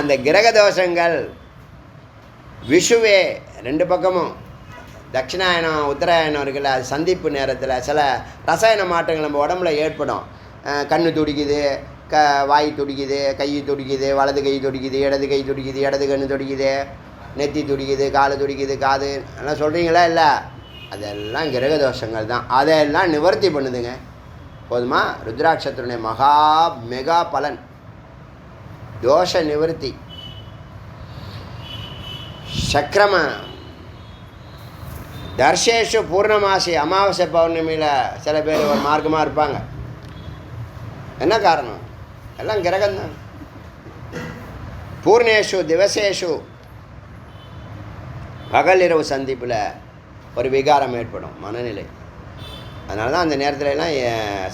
அந்த கிரக தோஷங்கள் விஷுவே ரெண்டு பக்கமும், தட்சிணாயனம் உத்தராயணம் இருக்குல்ல, அது சந்திப்பு நேரத்தில் சில ரசாயன மாற்றங்கள் நம்ம உடம்புல ஏற்படும். கண்ணு துடிக்குது, வாய் துடிக்குது, கை துடிக்குது, வலது கை துடிக்குது, இடது கை துடிக்குது, இடது கண்ணு துடிக்குது, நெத்தி துடிக்குது, காலு துடிக்குது, காது எல்லாம் சொல்கிறீங்களா? இல்லை, அதெல்லாம் கிரக தோஷங்கள் தான். அதெல்லாம் நிவர்த்தி பண்ணுதுங்க. போதுமா? ருத்ராட்சத்தினுடைய மெகா பலன் தோஷ நிவர்த்தி. சக்கரம தர்ஷேஷு பூர்ணமாசி, அமாவாசை பௌர்ணமியில் சில பேர் ஒரு மார்க்கமாக இருப்பாங்க. என்ன காரணம்? எல்லாம் கிரகம்தான். பூர்ணேஷு திவசேஷு, பகல் இரவு சந்திப்பில் ஒரு விகாரம் ஏற்படும், மனநிலை. அதனால தான் அந்த நேரத்துலலாம்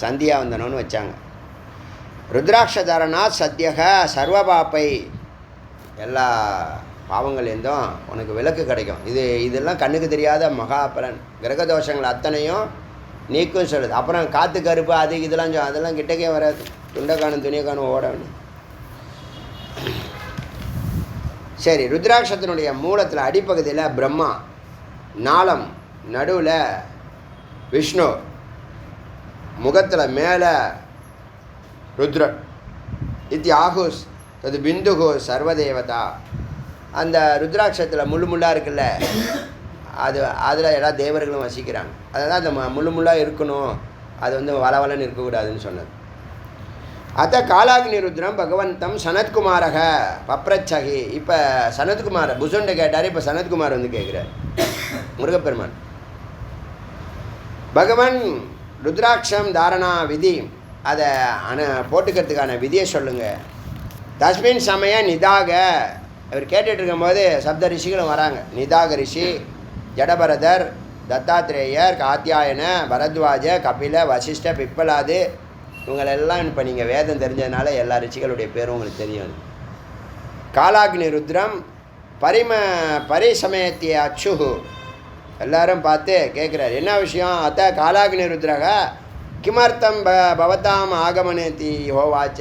சந்தியா வந்தனோன்னு வச்சாங்க. ருத்ராட்சதாரணா சத்யக சர்வபாப்பை, எல்லா பாவங்கள்லேருந்தும் உனக்கு விலக்கு கிடைக்கும். இதெல்லாம் கண்ணுக்கு தெரியாத மகாபலன். கிரகதோஷங்கள் அத்தனையும் நீக்கும் சொல்லுது. அப்புறம் காற்று கருப்பு அது இதெல்லாம் அதெல்லாம் கிட்டக்கே வராது. துண்டைக்கானும் துணியக்கானும் ஓட வேணும். சரி, ருத்ராட்சத்தினுடைய மூலத்தில் அடிப்பகுதியில் பிரம்மா, நாளம் நடுவில் விஷ்ணு, முகத்தில் மேலே ருத்ரன். ஆகுஸ் அது பிந்துகு சர்வதேவதா. அந்த ருத்ராட்சத்தில் முள்ளாக இருக்குல்ல, அதில் எல்லா தேவர்களும் வசிக்கிறாங்க. அதனால் அந்த முள்ளாக இருக்கணும், அது வளவலன்னு இருக்கக்கூடாதுன்னு சொன்னது. அத்த காலாக்னி ருத்ரம் பகவந்தம் சனத்குமாரக பப்ரச்சகி. இப்போ சனத்குமார் புசுண்டு கேட்டார், இப்போ சனத்குமார் கேட்குறார். முருகப்பெருமான் பகவான் ருத்ராட்சம் தாரணா விதி, அதை போட்டுக்கிறதுக்கான விதியை சொல்லுங்கள். தஸ்மின் சமய நிதாக, இவர் கேட்டுட்டு இருக்கும்போது சப்த ரிஷிகளும் வராங்க. நிதாக ரிஷி, ஜடபரதர், தத்தாத்ரேயர், காத்தியாயன, பரத்வாஜ, கபில, வசிஷ்ட, பிப்பலாது, இவங்களெல்லாம் இப்போ நீங்கள் வேதம் தெரிஞ்சதுனால எல்லா ரிஷிகளுடைய பேரும் உங்களுக்கு தெரியும். காலாக்னி ருத்ரம் பரிசமயத்திய அச்சுகு, எல்லாரும் பார்த்து கேட்குறாரு, என்ன விஷயம்? அத்த காலாக்னி ருத்ரக கிமர்த்தம் பவதாம் ஆகமனேத்தி ஹோவாச்ச,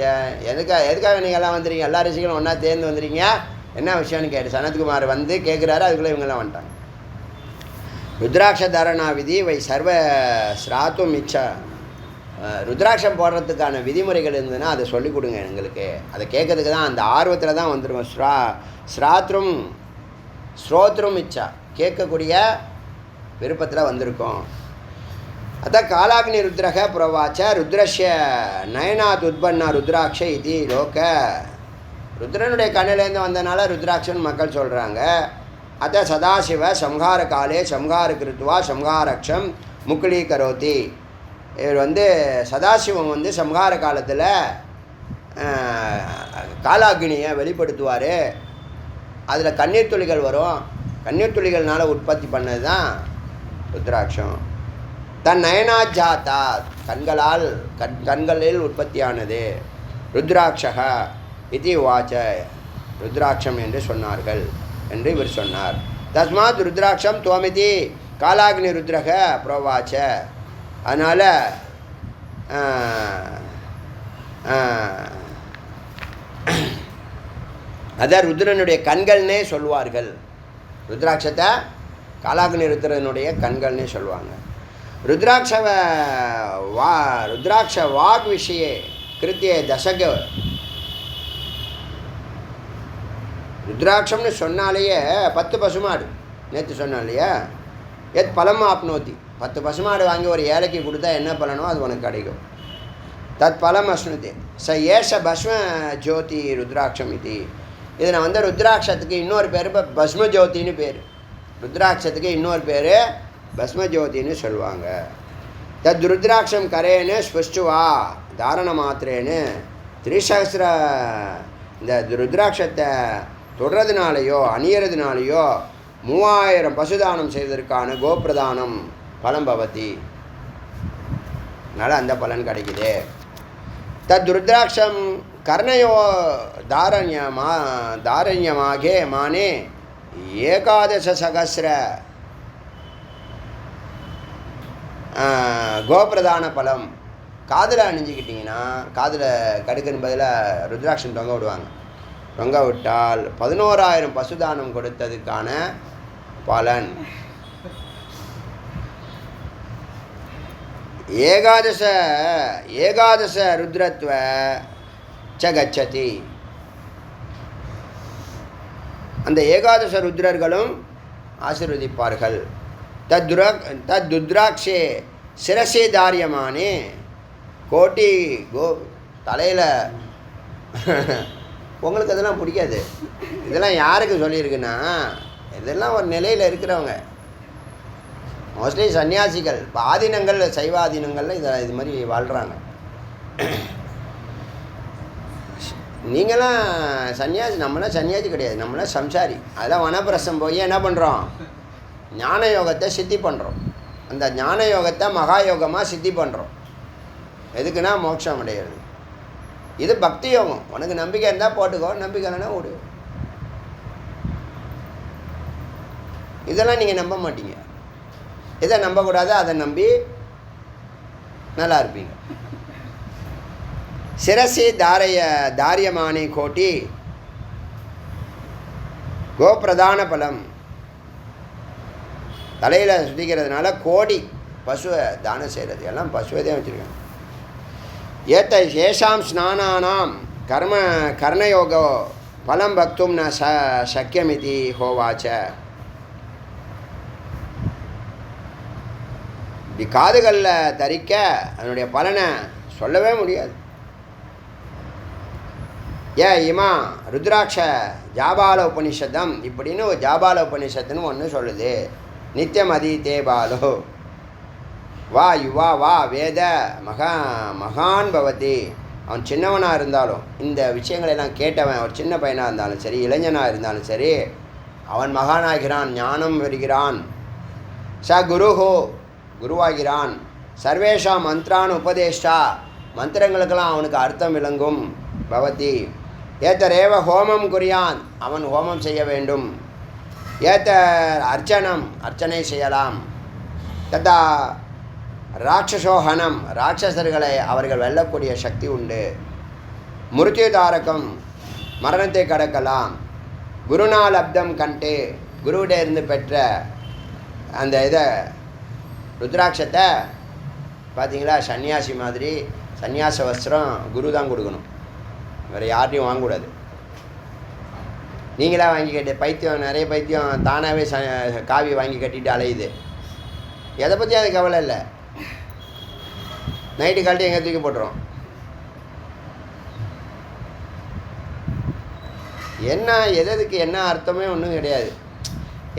எதுக்காக நீங்கள் எல்லாம் வந்துடுறீங்க? எல்லா ரிஷிகளும் ஒன்றா தேர்ந்து வந்துடுறீங்க, என்ன விஷயம்னு கேட்டு சனத்குமார் கேட்குறாரு. அதுக்குள்ளே இவங்கெல்லாம் வந்துட்டாங்க. ருத்ராட்ச தாரணா விதி வை சர்வ ஸ்ராத்தும் இச்சா. ருத்ராட்சம் போடுறதுக்கான விதிமுறைகள் இருந்ததுன்னா அதை சொல்லிக் கொடுங்க எங்களுக்கு. அதை கேட்கறதுக்கு தான், அந்த ஆர்வத்தில் தான் வந்துடுவோம். ஸ்ரோத்ரும் இச்சா, கேட்கக்கூடிய விருப்பத்தில் வந்திருக்கோம். அதான் காலாக்னி ருத்ரக புரவாச்ச ருத்ரஷ்ய நயனாத் உத்பன்னா ருத்ராட்ச இது லோக. ருத்ரனுடைய கண்ணிலேருந்து வந்தனால ருத்ராட்சன் மக்கள் சொல்கிறாங்க. அத்த சதாசிவ சம்ஹார காலே சம்ஹார கிருத்வா சம்ஹாரக்ஷம் முக்குலீகரோதி. இவர் வந்து சதாசிவம் வந்து சம்ஹார காலத்தில் காலாக்னியை வெளிப்படுத்துவார். அதில் கண்ணீர் துளிகள் வரும். கண்ணீர் துளிகள்னால் உற்பத்தி பண்ணது தான் ருத்ராட்சம். தன் நயனாஜாத்தா கண்களால் கண்களில் உற்பத்தியானது. ருத்ராட்சக இது வாச்ச ருத்ராட்சம் என்று சொன்னார்கள் என்று இவர் சொன்னார். தஸ்மாத் ருத்ராட்சம் துவமிதி காலாக்னி ருத்ரக புரோவாச்ச. அதனால் அதை ருத்ரனுடைய கண்கள்னே சொல்வார்கள். ருத்ராட்சத்தை காலாக்னி ருத்ரனுடைய கண்கள்னே சொல்லுவாங்க. ருத்ராட்ச வாக் விஷய கிருத்திய தசக. ருத்ராட்சம்னு சொன்னாலேயே 10 பசுமாடு நேற்று சொன்னோம் இல்லையா, எத் பலம் ஆப்னோத்தி. 10 பசுமாடு வாங்கி ஒரு ஏழைக்கு கொடுத்தா என்ன பலனோ அது உனக்கு கிடைக்கும். தத் பலம் அஸ்னுதி ச ஏஷ பஸ்ம ஜோதி ருத்ராட்சம் இது. இதில் வந்து ருத்ராட்சத்துக்கு இன்னொரு பேர் பஸ்ம ஜோதின்னு பேர். ருத்ராட்சத்துக்கு இன்னொரு பேர் பஸ்ம ஜோதின்னு சொல்லுவாங்க. தத் ருத்ராட்சம் கரேன்னு ஸ்பஷ்டுவா தாரண மாத்திரேன்னு 3,000 இந்த ருத்ராட்சத்தை தொடுறதுனாலையோ அணியறதுனாலையோ 3000 பசுதானம் செய்வதற்கான கோப்பிரதானம் பலம் பவதி. அதனால் அந்த பலன் கிடைக்குது. தத் ருத்ராட்சம் கர்ணயோ தாரண்யமாகே மானே 11,000 கோபிரதான பலம். காதில் அணிஞ்சிக்கிட்டிங்கன்னா, காதில் கடுக்குன்னு பதிலாக ருத்ராட்சம் தொங்க விடுவாங்க. தொங்க விட்டால் 11,000 பசுதானம் கொடுத்ததுக்கான பலன். ஏகாதச ருத்ரத்வ ச கச்சதி. அந்த ஏகாதச ருத்ரர்களும் ஆசீர்வதிப்பார்கள். தத்ருத்ராட்சே சிரசே தாரியமானே கோட்டி தலையில். உங்களுக்கு அதெல்லாம் பிடிக்காது. இதெல்லாம் யாருக்கு சொல்லியிருக்குன்னா, இதெல்லாம் ஒரு நிலையில் இருக்கிறவங்க, மோஸ்ட்லி சன்னியாசிகள். இப்போ ஆதீனங்கள் சைவாதீனங்களில் இது மாதிரி வாழ்கிறாங்க. நீங்களாம் சன்னியாசி, நம்மளாம் சன்னியாசி கிடையாது, நம்மளாம் சம்சாரி. அதெல்லாம் வனப்பிரசம் போய் என்ன பண்ணுறோம், ஞான யோகத்தை சித்தி பண்ணுறோம். அந்த ஞான யோகத்தை மகா யோகமாக சித்தி பண்ணுறோம். எதுக்குன்னா மோட்சம் அடையிறது. இது பக்தி யோகம். உனக்கு நம்பிக்கை இருந்தால் போட்டுக்கோ, நம்பிக்கை இல்லைன்னா விடு. இதெல்லாம் நீங்கள் நம்ப மாட்டீங்க. எதை நம்பக்கூடாது அதை நம்பி நல்லா இருப்பீங்க. சிரசி தாரியமானி கோட்டி கோபிரதான பலம். தலையில் சுத்திக்கிறதுனால கோடி பசுவை தானம் செய்கிறது. எல்லாம் பசுவை தான் வச்சுருக்காங்க. ஏஷாம் ஸ்நானானாம் கர்ணயோகோ பலம் பக்தும் ந சக்கியமிதி ஹோவாச்ச. இப்படி காதுகளில் தரிக்க அதனுடைய பலனை சொல்லவே முடியாது. இமா ருத்ராட்ச ஜாபால உபனிஷத்தம் இப்படின்னு ஒரு ஜாபால உபனிஷத்துன்னு ஒன்று சொல்லுது. நித்தியம் அதீதே பாலோ வா யுவா வா வேத மகான் பவதி. அவன் சின்னவனாக இருந்தாலும் இந்த விஷயங்களெல்லாம் கேட்டவன், ஒரு சின்ன பையனாக இருந்தாலும் சரி, இளைஞனாக இருந்தாலும் சரி, அவன் மகானாகிறான், ஞானம் வருகிறான். ச குருஹோ குருவாகிறான். சர்வேஷா மந்த்ரான் உபதேஷ்டா மந்திரங்களுக்கெல்லாம் அவனுக்கு அர்த்தம் விளங்கும். பவதி ஏத்தரேவ ஹோமம் குறியான் அவன் ஹோமம் செய்ய வேண்டும். ஏத்த அர்ச்சனை செய்யலாம். ததா ராட்சசோஹனம் ராட்சசர்களை அவர்கள் வெல்லக்கூடிய சக்தி உண்டு. மிருத்யுதாரகம் மரணத்தை கடக்கலாம். குருநாள் அப்தம் கண்டே குருவிட இருந்து பெற்ற அந்த இதை ருத்ராட்சத்தை பார்த்தீங்களா, சன்னியாசி மாதிரி சன்னியாச வஸ்திரம் குரு தான் கொடுக்கணும், வேறு யார்ட்டையும் வாங்கக்கூடாது. நீங்களாக வாங்கி கட்டி பைத்தியம், நிறைய பைத்தியம் தானாகவே காவி வாங்கி கட்டிட்டு அலையுது. எதை பற்றியும் அது கவலை இல்லை. நைட்டு கழட்டி எங்கே தூக்கி போட்டுரும். என்ன எதுக்கு என்ன அர்த்தமே ஒன்றும் கிடையாது.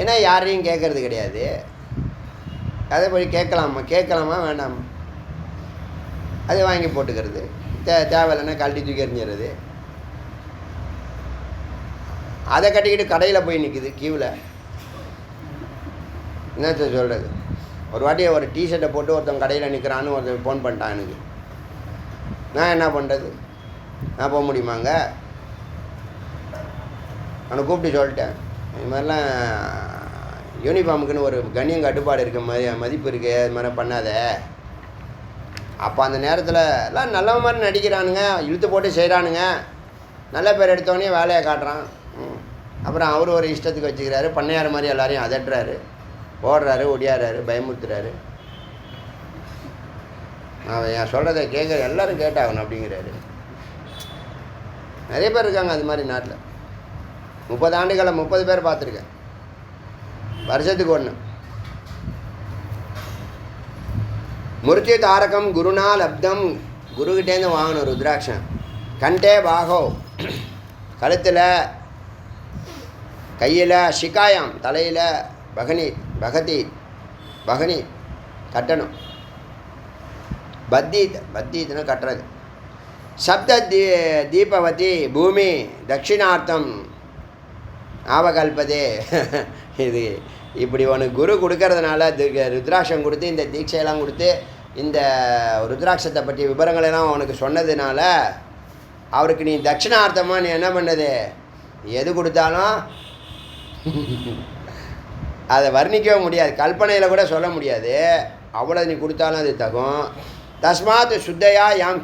ஏன்னா யாரையும் கேட்கறது கிடையாது. அதை போய் கேட்கலாமா வேண்டாமா? அதை வாங்கி போட்டுக்கிறது, தேவையில்லைன்னா கழட்டி தூக்கி எறிஞ்சிடுறது. அதை கட்டிக்கிட்டு கடையில் போய் நிற்குது கியூவில். என்னத்த சொல்கிறது? ஒரு வாட்டி ஒரு டிஷர்ட்டை போட்டு ஒருத்தன் கடையில் நிற்கிறான்னு ஒருத்தன் ஃபோன் பண்ணிட்டான் எனக்கு. நான் என்ன பண்ணுறது? நான் போக முடியுமாங்க? அவனை கூப்பிட்டு சொல்லிட்டேன், இது மாதிரிலாம் யூனிஃபார்முக்குன்னு ஒரு கண்ணியம் கட்டுப்பாடு இருக்க மதிப்பு இருக்குது, அது மாதிரி பண்ணாத. அப்போ அந்த நேரத்தில் எல்லாம் நல்ல மாதிரி நடிக்கிறானுங்க, இழுத்து போட்டு செய்கிறானுங்க, நல்ல பேர் எடுத்தோடனே வேலையை காட்டுறான். அப்புறம் அவர் ஒரு இஷ்டத்துக்கு வச்சுக்கிறாரு, பண்ணையார் மாதிரி எல்லாரையும் அதட்டுறாரு, ஓடுறாரு, ஒடியாடுறாரு, பயமுறுத்துறாரு. அவன் என் சொல்கிறத கேட்குற எல்லோரும் கேட்டாகணும் அப்படிங்கிறாரு. நிறைய பேர் இருக்காங்க அது மாதிரி நாட்டில். 30 ஆண்டுகளை 30 பேர் பார்த்துருக்கேன், வருஷத்துக்கு ஒன்று. மிருத்யு தாரகம் குருனா லப்தம், குருக்கிட்டேருந்து வாங்கணும் ருத்ராட்சம். கண்டே பாகோ, கழுத்தில், கையில், ஷிகாயாம் தலையில், பகனி கட்டணும். பத்தீத்னா கட்டுறது. சப்த தீபவதி பூமி தட்சிணார்த்தம் ஆவகல்பதே. இது இப்படி உனக்கு குரு கொடுக்கறதுனால, ருத்ராட்சம் கொடுத்து இந்த தீட்சையெல்லாம் கொடுத்து இந்த ருத்ராட்சத்தை பற்றி விவரங்களெல்லாம் உனக்கு சொன்னதுனால அவருக்கு நீ தட்சிணார்த்தமாக நீ என்ன பண்ணது, எது கொடுத்தாலும் அதை வர்ணிக்கவே முடியாது, கல்பனையில் கூட சொல்ல முடியாது. அவ்வளோ நீ கொடுத்தாலும் அது தகும். தஸ்மாத் சுத்தையா யாங்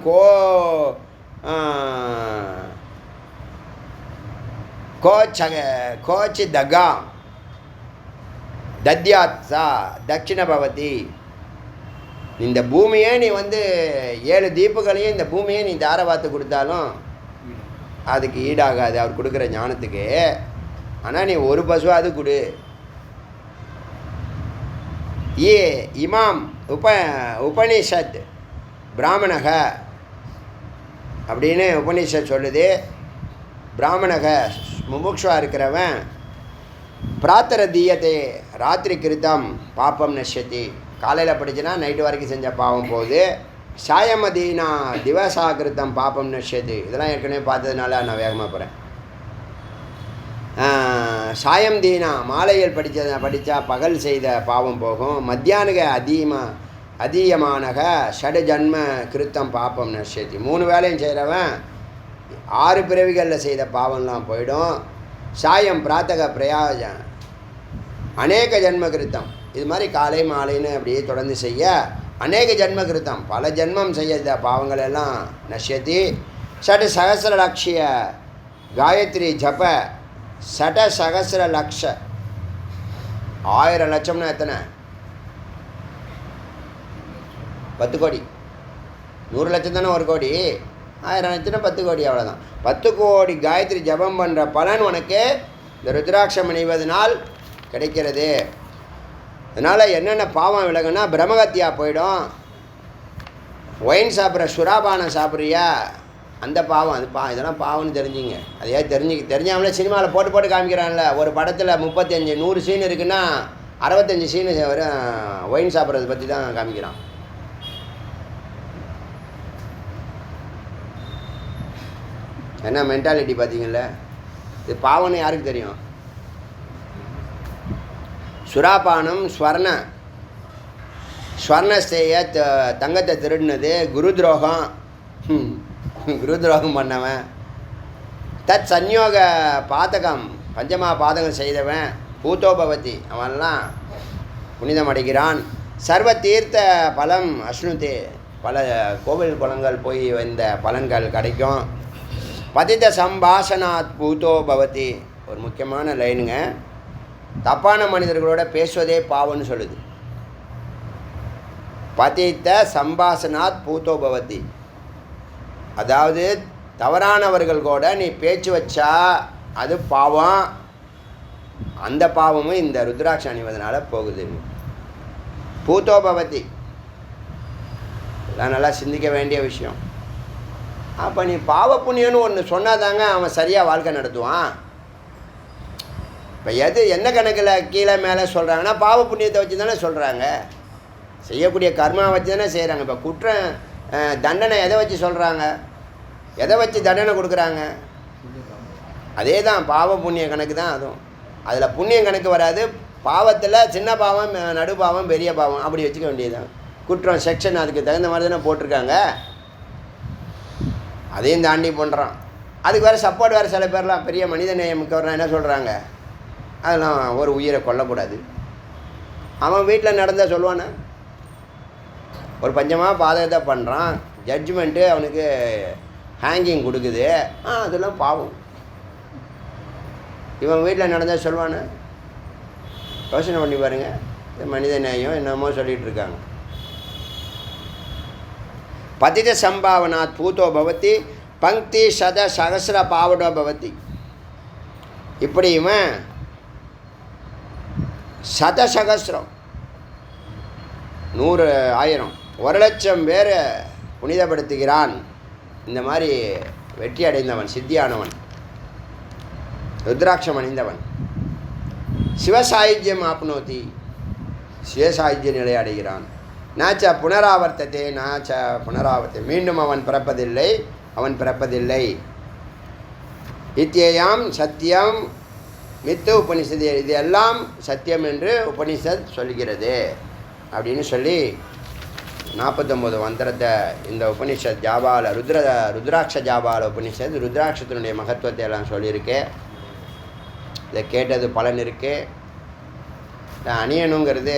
கோச்சி தகா தத்யாத் சா தட்சிண பவதி. இந்த பூமியே நீ 7 தீப்புகளையும் இந்த பூமியை நீ தாரவாத்து கொடுத்தாலும் அதுக்கு ஈடாகாது அவர் கொடுக்குற ஞானத்துக்கு. ஆனால் நீ ஒரு பசுவாது கொடு. இமாம் உபனிஷத் பிராமணக அப்படின்னு உபனிஷத் சொல்லுது. பிராமணக முமுக்ஷுவா இருக்கிறவன் பிராத்தர தீயத்தை ராத்திரி கிருத்தம் பாப்பம் நஷ்யத்தி. காலையில் படிச்சுன்னா நைட்டு வரைக்கும் செஞ்ச பாவம் போகுது. சாயமதீனா திவசா கிருத்தம் பாப்பம் நஷ்யத்தி. இதெல்லாம் ஏற்கனவே பார்த்ததுனால நான் வேகமாக போகிறேன். சாயம் தீனா மாலையில் படித்தா பகல் செய்த பாவம் போகும். மத்தியானுக அதீயமானக ஷடு ஜன்ம கிருத்தம் பாப்பம் நஷ்யத்தி. 3 வேலையும் செய்கிறவன் 6 பிறவிகளில் செய்த பாவம்லாம் போயிடும். சாயம் பிராத்தக பிரயாஜ அநேக ஜன்ம கிருத்தம். இது மாதிரி காலை மாலைன்னு அப்படியே தொடர்ந்து செய்ய அநேக ஜன்ம கிருத்தம், பல ஜென்மம் செய்ய பாவங்கள் எல்லாம் நஷ்யத்தி. ஷட் சகசிர லட்சிய காயத்ரி ஜப சட சகசிர லக்ஷ 1000 லட்சம்னா எத்தனை? 10 கோடி. 100 லட்சம் தானே 1 கோடி. 1000 லட்சம்னா 10 கோடி, அவ்வளோதான். 10 கோடி காயத்ரி ஜபம் பண்ணுற பலன் உனக்கு இந்த ருத்ராட்சம் அணிவதனால் கிடைக்கிறது. அதனால் என்னென்ன பாவம் விலகுன்னா பிரம்மகத்தியா போயிடும். ஒயின் சாப்பிட்ற சுறாபானம் சாப்பிட்றியா, அந்த பாவம் அது இதெல்லாம் பாவம்னு தெரிஞ்சுங்க. அதையே தெரிஞ்சாமலே சினிமாவில் போட்டு காமிக்கிறான்ல. ஒரு படத்தில் 35 100 சீன் இருக்குன்னா 65 சீனு வரும் ஒயின் சாப்பிட்றது பற்றி தான் காமிக்கிறான். என்ன மென்டாலிட்டி பார்த்தீங்கல்ல? இது பாவம்னு யாருக்கு தெரியும்? சுறாபானம் ஸ்வர்ணஸ்தேய தங்கத்தை திருடினது குரு துரோகம். குரு துரோகம் பண்ணவன். தத் சன்யோக பாதகம் பஞ்சமா பாதகம் செய்தவன் பூத்தோபவதி அவன்லாம் புனிதம் அடைகிறான். சர்வ தீர்த்த பலம் அஷ்ணுதே, பல கோவில் குளங்கள் போய் வந்த பலன்கள் கிடைக்கும். பதித்த சம்பாஷனாத் பூத்தோ பவதி. ஒரு முக்கியமான லைனுங்க. தப்பான மனிதர்களோட பேசுவதே பாவம்னு சொல்லுது. பதித்த சம்பாஷனாத் பூத்தோ பவதி. அதாவது தவறானவர்கள் கூட நீ பேச்சு வச்சா அது பாவம். அந்த பாவமும் இந்த ருத்ராட்சம் அணிவதனால போகுது. பூத்தோ பவதி. இதெல்லாம் நல்லா சிந்திக்க வேண்டிய விஷயம். அப்போ நீ பாவ புண்ணியம்னு ஒன்று சொன்னாதாங்க அவன் சரியாக வாழ்க்கை நடத்துவான். இப்போ என்ன கணக்கில் கீழே மேலே சொல்கிறாங்கன்னா பாவ புண்ணியத்தை வச்சு தானே சொல்கிறாங்க. செய்யக்கூடிய கர்மா வச்சு தானே செய்கிறாங்க. இப்போ குற்றம் தண்டனை எதை வச்சு சொல்கிறாங்க, எதை வச்சு தண்டனை கொடுக்குறாங்க? அதே தான் பாவ புண்ணிய கணக்கு தான். அதுவும் அதில் புண்ணியம் கணக்கு வராது. பாவத்தில் சின்ன பாவம், நடு பாவம், பெரிய பாவம் அப்படி வச்சுக்க வேண்டியதுதான். குற்றம் செக்ஷன் அதுக்கு தகுந்த மாதிரி தானே போட்டிருக்காங்க. அதையும் தாண்டி பண்ணுறான். அதுக்கு வேறு சப்போர்ட் வேறு சில பேர்லாம் பெரிய மனித நேயமிக்கவர்லாம் என்ன சொல்கிறாங்க, அதெல்லாம் ஒரு உயிரை கொல்லக்கூடாது. அவன் வீட்டில் நடந்த சொல்லுவானே, ஒரு பஞ்சமாக பாதகத்தை பண்ணுறான், ஜட்ஜ்மெண்ட்டு அவனுக்கு ஹேங்கிங் கொடுக்குது, அதெல்லாம் பாவம். இவன் வீட்டில் நடந்தால் சொல்லுவானே, யோசனை பண்ணி பாருங்கள். மனித நேயம் என்னமோ சொல்லிகிட்டு இருக்காங்க. பதித சம்பாவனாத் பூதோ பவதி பங்கி சத சகசிர பாவடோ பவதி. இப்படி இவன் சதசகசிரம் 100 1000 1,00,000 பேரை புனிதப்படுத்துகிறான். இந்த மாதிரி வெற்றி அடைந்தவன், சித்தியானவன், ருத்ராட்சம் அணிந்தவன். சிவசாயுஜ்யம் ஆப்னோதி, சிவசாயுஜ்ய நிலை அடைகிறான். நாச்ச புனராவர்த்தத்தை, நாச்ச புனராவர்த்தை, மீண்டும் அவன் பிறப்பதில்லை, அவன் பிறப்பதில்லை. இத்தியாம் சத்தியம் மித்து உபனிஷத், இது எல்லாம் சத்தியம் என்று உபனிஷத் சொல்கிறது அப்படின்னு சொல்லி 49 மந்திரத்தை இந்த உபனிஷத் ஜாபால ருத்ராட்ச ஜாபால உபனிஷத் ருத்ராட்சத்தினுடைய மகத்துவத்தை எல்லாம் சொல்லியிருக்கு. இதை கேட்டது பலன் இருக்குது. அணியணுங்கிறது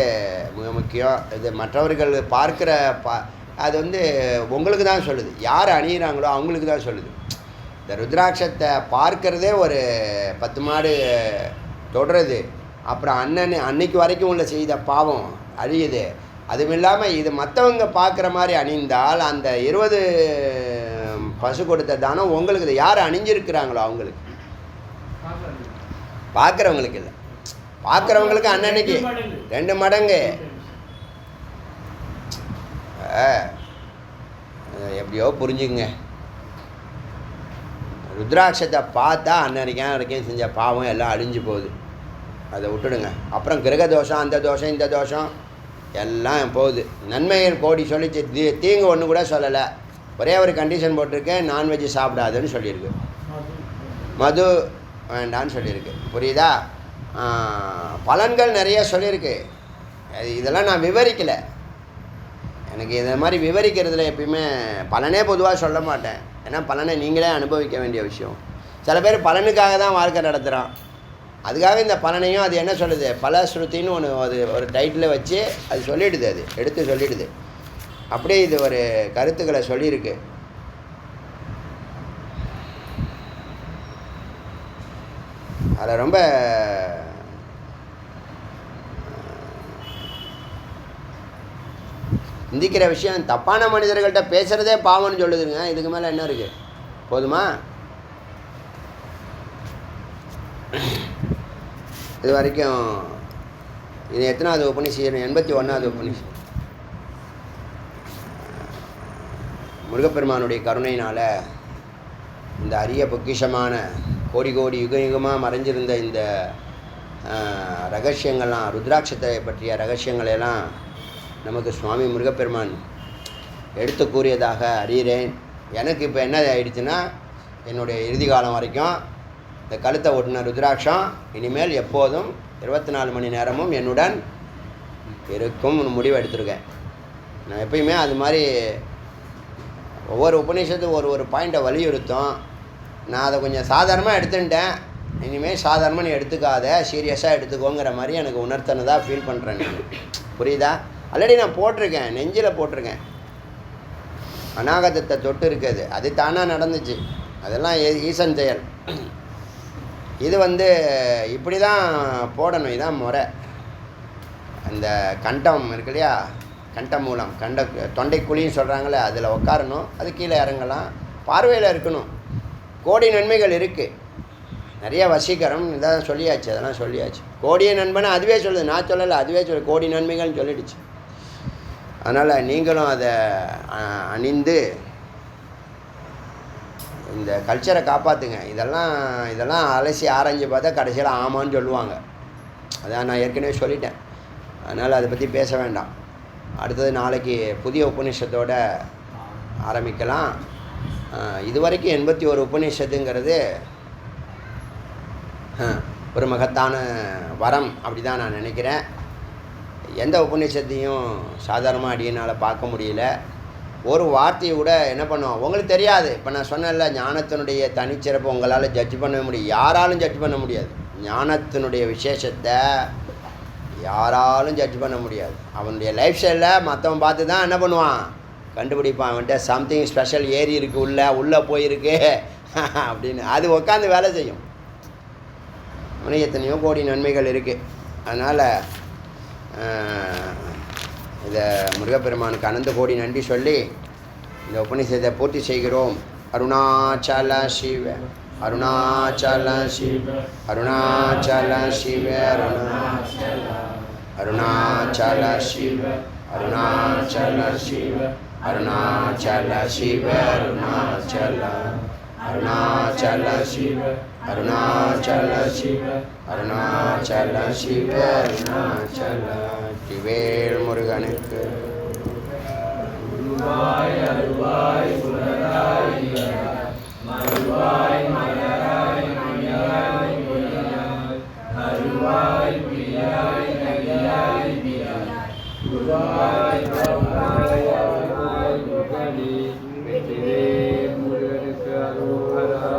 மிக முக்கியம். இது மற்றவர்கள் பார்க்குற அது வந்து உங்களுக்கு தான் சொல்லுது. யார் அணியிறாங்களோ அவங்களுக்கு தான் சொல்லுது. இந்த ருத்ராட்சத்தை பார்க்கறதே ஒரு 10 மாடு தொடுறது, அப்புறம் அன்னைக்கு வரைக்கும் உள்ள செய்த பாவம் அழியுது. அதுவும் இல்லாமல் இது மற்றவங்க பார்க்குற மாதிரி அணிந்தால் அந்த 20 பசு கொடுத்த தானம் உங்களுக்கு. இது யார் அணிஞ்சிருக்கிறாங்களோ அவங்களுக்கு, பார்க்குறவங்களுக்கு இல்லை, பார்க்குறவங்களுக்கு அன்னன்னைக்கு 2 மடங்கு. எப்படியோ புரிஞ்சுக்குங்க. ருத்ராட்சத்தை பார்த்தா அன்னைக்கும் செஞ்ச பாவம் எல்லாம் அழிஞ்சு போகுது. அதை விட்டுடுங்க. அப்புறம் கிரக தோஷம், அந்த தோஷம், இந்த தோஷம் எல்லாம் போகுது. நன்மைகள் கோடி சொல்லிச்சு, தீங்கு ஒன்று கூட சொல்லலை. ஒரே ஒரு கண்டிஷன் போட்டிருக்கேன், நான்வெஜ் சாப்பிடாதுன்னு சொல்லியிருக்கு, மது வேண்டான்னு சொல்லியிருக்கு. புரியுதா? பலன்கள் நிறைய சொல்லியிருக்கு. இதெல்லாம் நான் விவரிக்கலை. எனக்கு இதை மாதிரி விவரிக்கிறதுல எப்பயுமே பலனே பொதுவாக சொல்ல மாட்டேன். ஏன்னா பலனை நீங்களே அனுபவிக்க வேண்டிய விஷயம். சில பேர் பலனுக்காக தான் வாழ்க்கை நடத்துகிறான். அதுக்காக இந்த பலனையும் அது என்ன சொல்லுது, பலஸ்ருத்தின்னு ஒன்று அது ஒரு டைட்டில் வச்சு அது சொல்லிவிடுது, அது எடுத்து சொல்லிவிடுது. அப்படியே இது ஒரு கருத்துக்களை சொல்லியிருக்கு. அதில் ரொம்ப சிந்திக்கிற விஷயம், தப்பான மனிதர்கள்ட்ட பேசுகிறதே பாவம்னு சொல்லுதுங்க. இதுக்கு மேலே என்ன இருக்குது? போதுமா? இது வரைக்கும் இது எத்தனாவது உபநிஷம்? 81வது உபநிஷம். முருகப்பெருமானுடைய கருணையினால் இந்த அரிய பொக்கிஷமான கோடி கோடி யுக யுகமாக மறைஞ்சிருந்த இந்த ரகசியங்கள்லாம், ருத்ராட்சத்தை பற்றிய ரகசியங்களெல்லாம் நமக்கு சுவாமி முருகப்பெருமான் எடுத்து கூறியதாக அறிகிறேன். எனக்கு இப்போ என்ன ஆயிடுச்சுன்னா, என்னுடைய இறுதி காலம் வரைக்கும் இந்த கழுத்தை ஒட்டின ருத்ராட்சம் இனிமேல் எப்போதும் 24 மணி நேரமும் என்னுடன் இருக்கும் முடிவு எடுத்திருக்கேன். நான் எப்பயுமே அது மாதிரி ஒவ்வொரு உபநிஷத்தும் ஒரு பாயிண்ட்டை வலியுறுத்தும். நான் அதை கொஞ்சம் சாதாரணமாக எடுத்துட்டேன். இனிமேல் சாதாரணமாக நீ எடுத்துக்காத, சீரியஸாக எடுத்துக்கோங்கிற மாதிரி எனக்கு உணர்த்தினதாக ஃபீல் பண்ணுறேன். புரியுதா? ஆல்ரெடி நான் போட்டிருக்கேன், நெஞ்சில் போட்டிருக்கேன். அநாகதத்தை தொட்டு இருக்குது, அது தானாக நடந்துச்சு. அதெல்லாம் ஈசன் செயல். இது இப்படி தான் போடணும், இதான் முறை. அந்த கண்டம் இருக்கு இல்லையா, கண்ட மூலம், தொண்டைக்குழின்னு சொல்கிறாங்களே, அதில் உட்காரணும். அது கீழே இறங்கலாம், பார்வையில் இருக்கணும். கோடி நன்மைகள் இருக்குது. நிறைய வசீகரம் இதான் சொல்லியாச்சு, அதெல்லாம் சொல்லியாச்சு. கோடிய நண்பனை அதுவே சொல்லுது, நான் சொல்லலை, அதுவே சொல்லு, கோடி நன்மைகள்னு சொல்லிடுச்சு. அதனால் நீங்களும் அதை அணிந்து இந்த கல்ச்சரை காப்பாற்றுங்க. இதெல்லாம் அலசி ஆராய்ஞ்சு பார்த்தா கடைசியில் ஆமான்னு சொல்லுவாங்க. அதான் நான் ஏற்கனவே சொல்லிட்டேன். அதனால் அதை பற்றி பேச வேண்டாம். அடுத்தது நாளைக்கு புதிய உபநிஷத்தோடு ஆரம்பிக்கலாம். இதுவரைக்கும் 81 உபநிஷத்துங்கிறது ஒரு மகத்தான வரம் அப்படி தான் நான் நினைக்கிறேன். எந்த உபநிஷத்தையும் சாதாரணமாக அடியினால் பார்க்க முடியல. ஒரு வார்த்தையை கூட என்ன பண்ணுவோம் உங்களுக்கு தெரியாது. இப்போ நான் சொன்னேன்ல, ஞானத்தினுடைய தனிச்சிறப்பு உங்களால் ஜட்ஜ் பண்ண முடியும், யாராலும் ஜட்ஜ் பண்ண முடியாது. ஞானத்தினுடைய விசேஷத்தை யாராலும் ஜட்ஜ் பண்ண முடியாது. அவனுடைய லைஃப் ஸ்டைலில் மற்றவன் பார்த்து தான் என்ன பண்ணுவான், கண்டுபிடிப்பான். அவன்கிட்ட சம்திங் ஸ்பெஷல் ஏறி இருக்குது, உள்ளே போயிருக்கு அப்படின்னு. அது உட்காந்து வேலை செய்யும். அவனுக்கு எத்தனையோ கோடி நன்மைகள் இருக்குது. அதனால் இதை முருகப்பெருமானுக்கு அனந்த கோடி நன்றி சொல்லி இந்த உபநிஷத்தை பூர்த்தி செய்கிறோம். அருணாச்சல சிவ அருணாச்சல சிவ அருணாச்சல சிவ அருணாச்சல சிவ அருணாச்சல சிவ அருணாச்சல சிவ அருணாச்சல அருணாச்சல சிவ அருணாச்சல சிவ அருணாச்சல சிவ அருணாச்சல. திவேல் முருகனுக்கு குருவாய் அருவாய் குலராய் மருவாய் மலராய் மணியாய் மொழியாய் அருவாய் பிரியாய் நகியாய் பிரியாய் குருவாய்